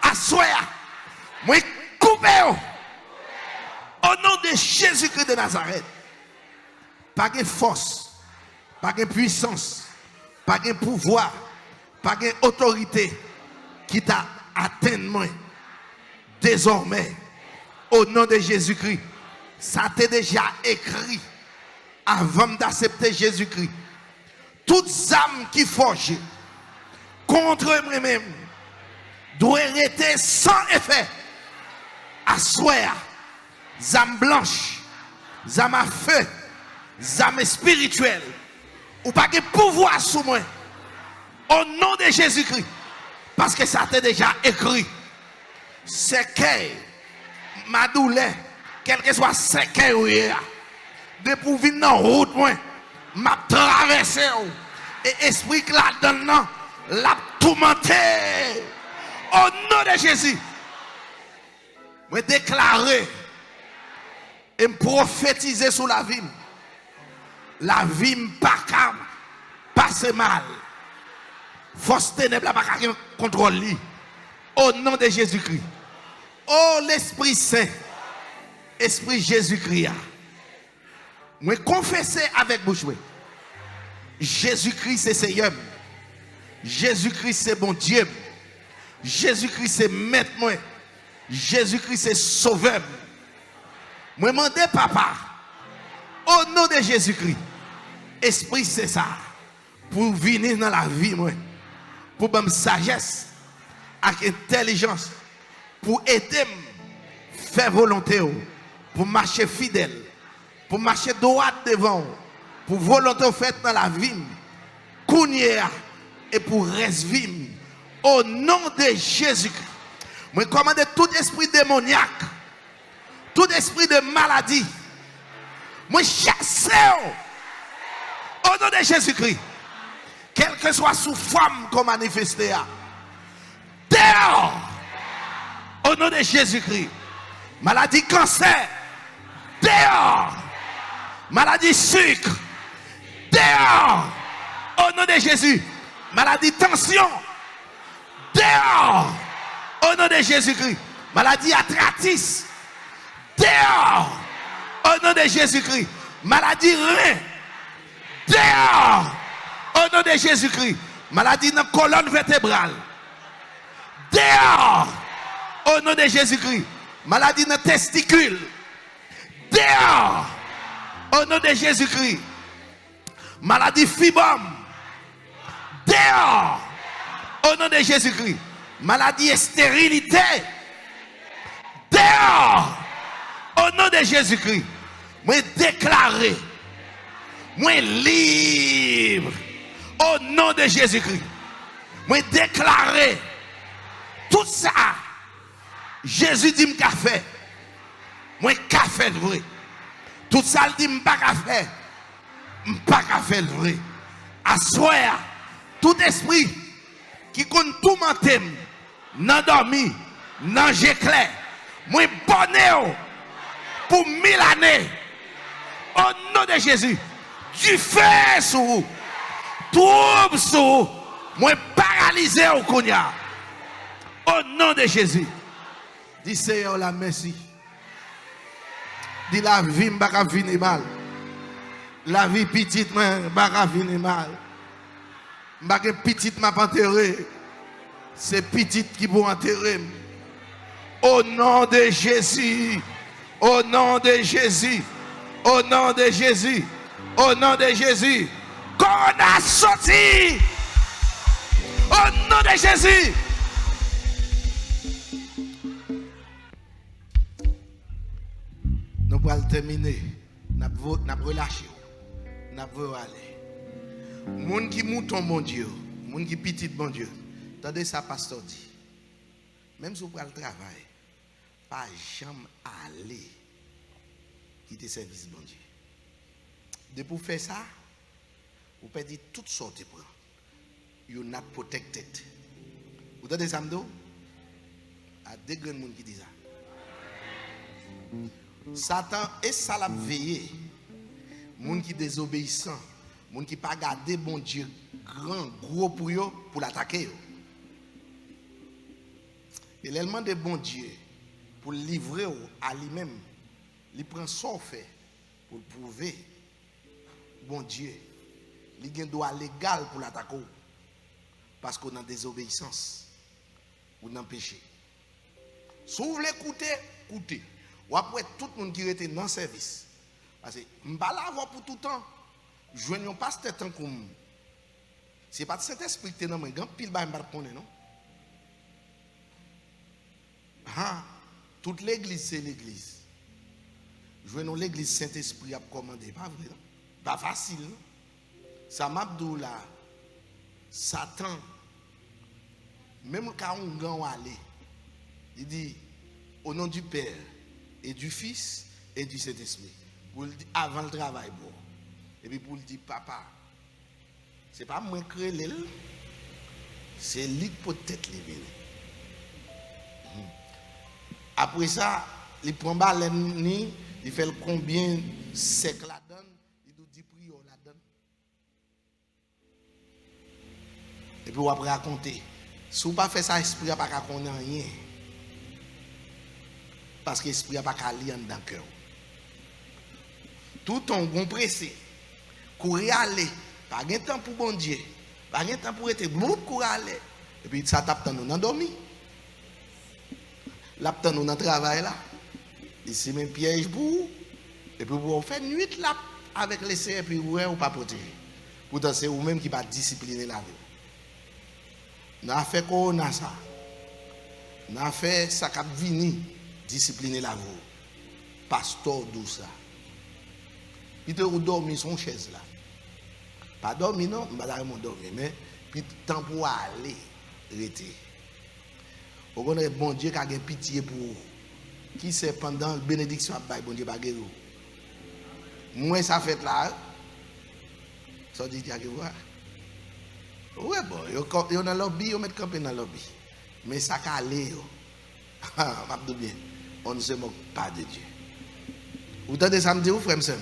Assoya, moi coupé au nom de Jésus-Christ de Nazareth. Pas de force, pas de puissance, pas de pouvoir. Pas d'autorité qui t'a atteint moi. Désormais, au nom de Jésus-Christ, ça t'est déjà écrit avant d'accepter Jésus-Christ. Toutes âmes qui forgent contre moi-même doivent rester sans effet. À soir, âmes blanches, âmes à feu, âmes spirituelles, ou pas de pouvoir sur moi. Au nom de Jésus-Christ. Parce que ça t'est déjà écrit. C'est que ma douleur, quel que soit ce que de pour venir dans la route, moi, m'a traversé. Et esprit que là-dedans, l'a tourmenté. Au nom de Jésus. Je déclarer et me prophétiser sur la vie. La vie ne pas passer mal. Force ténèbres pas contrôle. Au nom de Jésus-Christ. Oh l'Esprit Saint. Esprit Jésus-Christ. Moi confesser avec bouche. Jésus-Christ c'est Seigneur. Jésus-Christ c'est bon Dieu. Jésus-Christ c'est maître moi. Jésus-Christ c'est sauveur. Moi demande papa. Au nom de Jésus-Christ. Esprit c'est ça. Pour venir dans la vie moi. Pour me sagesse avec intelligence. Pour aider faire volonté. Pour marcher fidèle. Pour marcher droit devant. Pour volonté faite dans la vie. Et pour rester vivre. Au nom de Jésus-Christ. Moi commande tout esprit démoniaque. Tout esprit de maladie. Moi chasse au nom de Jésus-Christ. Quelle que soit sous forme qu'on manifeste. Dehors. Au nom de Jésus-Christ. Maladie cancer. Dehors. Maladie sucre. Dehors. Au nom de Jésus. Maladie tension. Dehors. Au nom de Jésus-Christ. Maladie arthritis. Dehors. Au nom de Jésus-Christ. Maladie rein. Dehors. Au nom de Jésus-Christ. Maladie dans la colonne vertébrale. Dehors. Au nom de Jésus-Christ. Maladie dans le testicule. Dehors. Au nom de Jésus-Christ. Maladie fibrome. Dehors. Au nom de Jésus-Christ. Maladie stérilité. Dehors. Au nom de Jésus-Christ. Moi déclaré. Moi libre. Au nom de Jésus-Christ. Moi déclaré. Tout ça. Jésus dit m'ka fait. Moi ka fait vrai. Tout ça il dit m'pa ka fait. M'pa ka fait vrai. Assoya tout esprit qui compte tout mentir nan dormi, nan j'éclair. Moi bonheur pour 1000 années. Au nom de Jésus. Du feu sur vous. Trouble sur vous. Moi paralysé au Kounia. Au nom de Jésus. Dis Seigneur la merci. Dis la vie m'a venir mal. La vie petite m'a venir mal. M'a petite m'a enterré. C'est petite qui vont enterrer. Au nom de Jésus. Au nom de Jésus. Au nom de Jésus. Au nom de Jésus. Qu'on a sorti. Au nom de Jésus. Nous allons terminer. Nous allons relâcher. Nous allons aller. Moun qui mouton mon Dieu. Moun qui petit bon Dieu. Attendez ça, pasteur dit. Même si vous prenez le travail, pas jamais aller quitter service bon Dieu. De pour faire ça, vous perdez toutes sortes de points. You're not protected. Vous entendez ça, m'do? Il y a des grands gens qui disent ça. Satan est ça l'a veillé. Moun qui désobéissant, moun qui pas garder bon Dieu grand gros pour l'attaquer. Et l'élément de bon Dieu pour livrer à lui-même, il prend son fait pour le prouver. Bon Dieu, il a un droit légal pour l'attaquer. Parce qu'on a désobéissance ou dans le péché. Si vous voulez écouter, écoutez. Ou après tout le monde qui était dans le service. Parce que je ne vais pas l'avoir pour tout le temps. Je ne vais pas ce temps comme. Ce n'est pas de cet esprit qui est dans le monde. Pile bas, je ne vais pas connaître, non? Ah, toute l'église, c'est l'église. Je veux l'église Saint-Esprit a commandé. Pas vrai, non? Pas facile. Ça m'a dit là, Satan, même quand on gagne aller, il dit au nom du Père et du Fils et du Saint-Esprit. Avant le travail, bon. Et puis pour le dire, papa, c'est pas moi qui crée, c'est lui qui peut-être les venir. Après ça, il prend baleine, il fait combien sec la donne, il nous dit prière la donne. Et puis après raconter. Si vous ne pas fait ça, l'esprit n'a pas qu'à connaître rien. Parce que l'esprit n'a pas qu'à lire dans le cœur. Tout ton bon pressé, courir aller, pas de temps pour bon Dieu, pas de temps pour être bon, courir aller. Et puis ça tape dans nous dans dormi. Là, nous dans le travail là. Ici, même piège pour vous. Et puis vous faites nuit là avec les serres, et puis vous ne pas protéger. Pourtant, c'est vous-même qui va discipliner la vie. Nous avons fait quoi on a ça? Nous avons fait ça qui vient discipliner la vie. Pasteur d'où ça? Puis vous dormez sur une chaise là. Pas dormir non, je ne vais pas dormir, mais puis temps pour aller, arrêter. Vous connaissez bon Dieu qui a pitié pour vous. Qui sait pendant la bénédiction à bon Dieu baguette. Moi ça fait là. Ça dit que voir. Ouais bon, yo dans le lobby, yo met camper dans le lobby. Mais ça ca aller yo. Ah, m'a bien. On ne se moque pas de Dieu. Vous entendez ça me dire frère m'sem.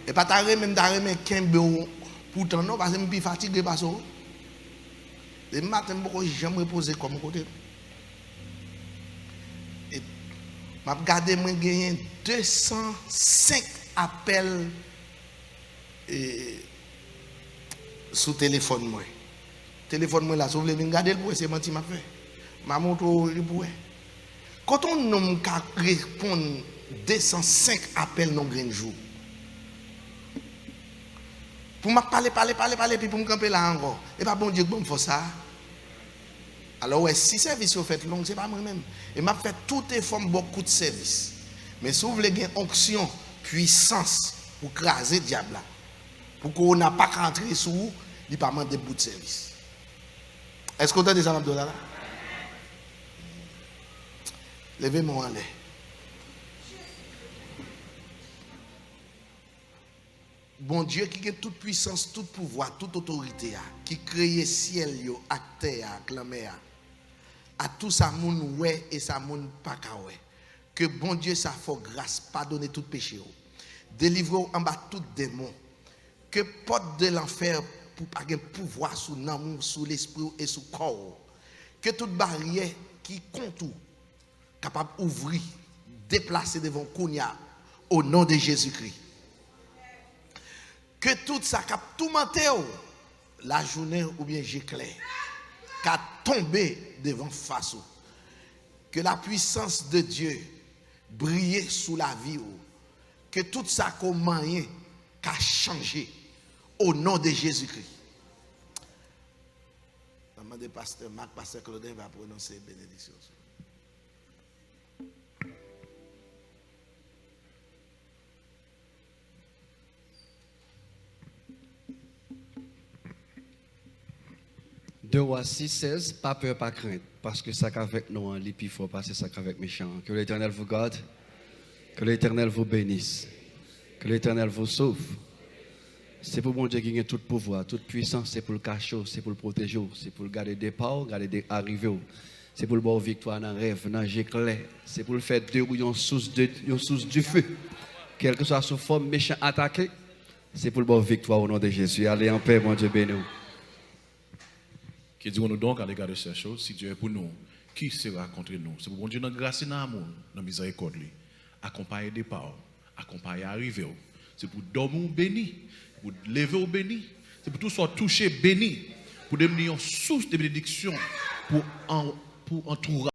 Et pas ta même ta même kembe pourtant non parce que je suis fatigué parce que le matin je ne jamais reposer comme côté. Et m'a regardé moi gagné 205 appels sur téléphone moi. Téléphone moi là, si vous voulez regarder le c'est menti m'a fait. M'a montre pour. Quand on nomme qu'à répondre 205 appels dans un jour. Pour me parler, puis pour me camper là encore. Et pas bon Dieu que bon faire ça. Alors ouais, si service vous faites long, c'est pas moi-même. Et m'a fait tout effort, beaucoup de services. Mais si vous voulez une onction, puissance pour craser le diable là, pour qu'on n'a pas qu'à entrer sous vous, il pas demander bout de service. Est-ce qu'on a des amis là? Levez-moi en l'air. Bon Dieu qui a toute puissance, tout pouvoir, toute autorité, qui crée ciel, à terre, à la mer, à tout ça, moun ouais et ça moun pas ouais. Que bon Dieu ça fait grâce, pardonner tout péché, délivrer en bas tout démon. Que porte de l'enfer pour pas de pouvoir sur l'amour, sur l'esprit et sur le corps. Que toute barrière qui contourne capable d'ouvrir, déplacer devant Kounia au nom de Jésus-Christ. Que tout ça qui a tout menté, la journée ou bien j'éclaire, qui a tombé devant face. Que la puissance de Dieu brille sous la vie. Que tout ça qui a changé au nom de Jésus-Christ. Maman de pasteur Marc, pasteur Claudin va prononcer bénédiction.
Deux Rois 6, 16, pas peur, pas crainte, parce que ça qu'avec nous, en lit, il faut passer ça qu'avec méchant. Que l'Éternel vous garde, que l'Éternel vous bénisse, que l'Éternel vous sauve. C'est pour mon Dieu qui a tout pouvoir, toute puissance, c'est pour le cacher, c'est pour le protéger, c'est pour le garder départ, garder des arrivées, c'est pour le bon victoire dans le rêve, dans l'éclair, c'est pour le faire dérouiller une source du feu. Quelle que soit sous forme méchant attaqué, c'est pour le bon victoire au nom de Jésus. Allez en paix, mon Dieu béni.
Qui dit nous donc à l'égard de ces choses, si Dieu est pour nous, qui sera contre nous? C'est pour bon Dieu dans grâce et dans l'amour, dans miséricorde, accompagner des parts, accompagner arriver. C'est pour dormir béni, pour lever au béni, c'est pour tout soit touché béni, pour devenir une source de bénédiction, pour entourer.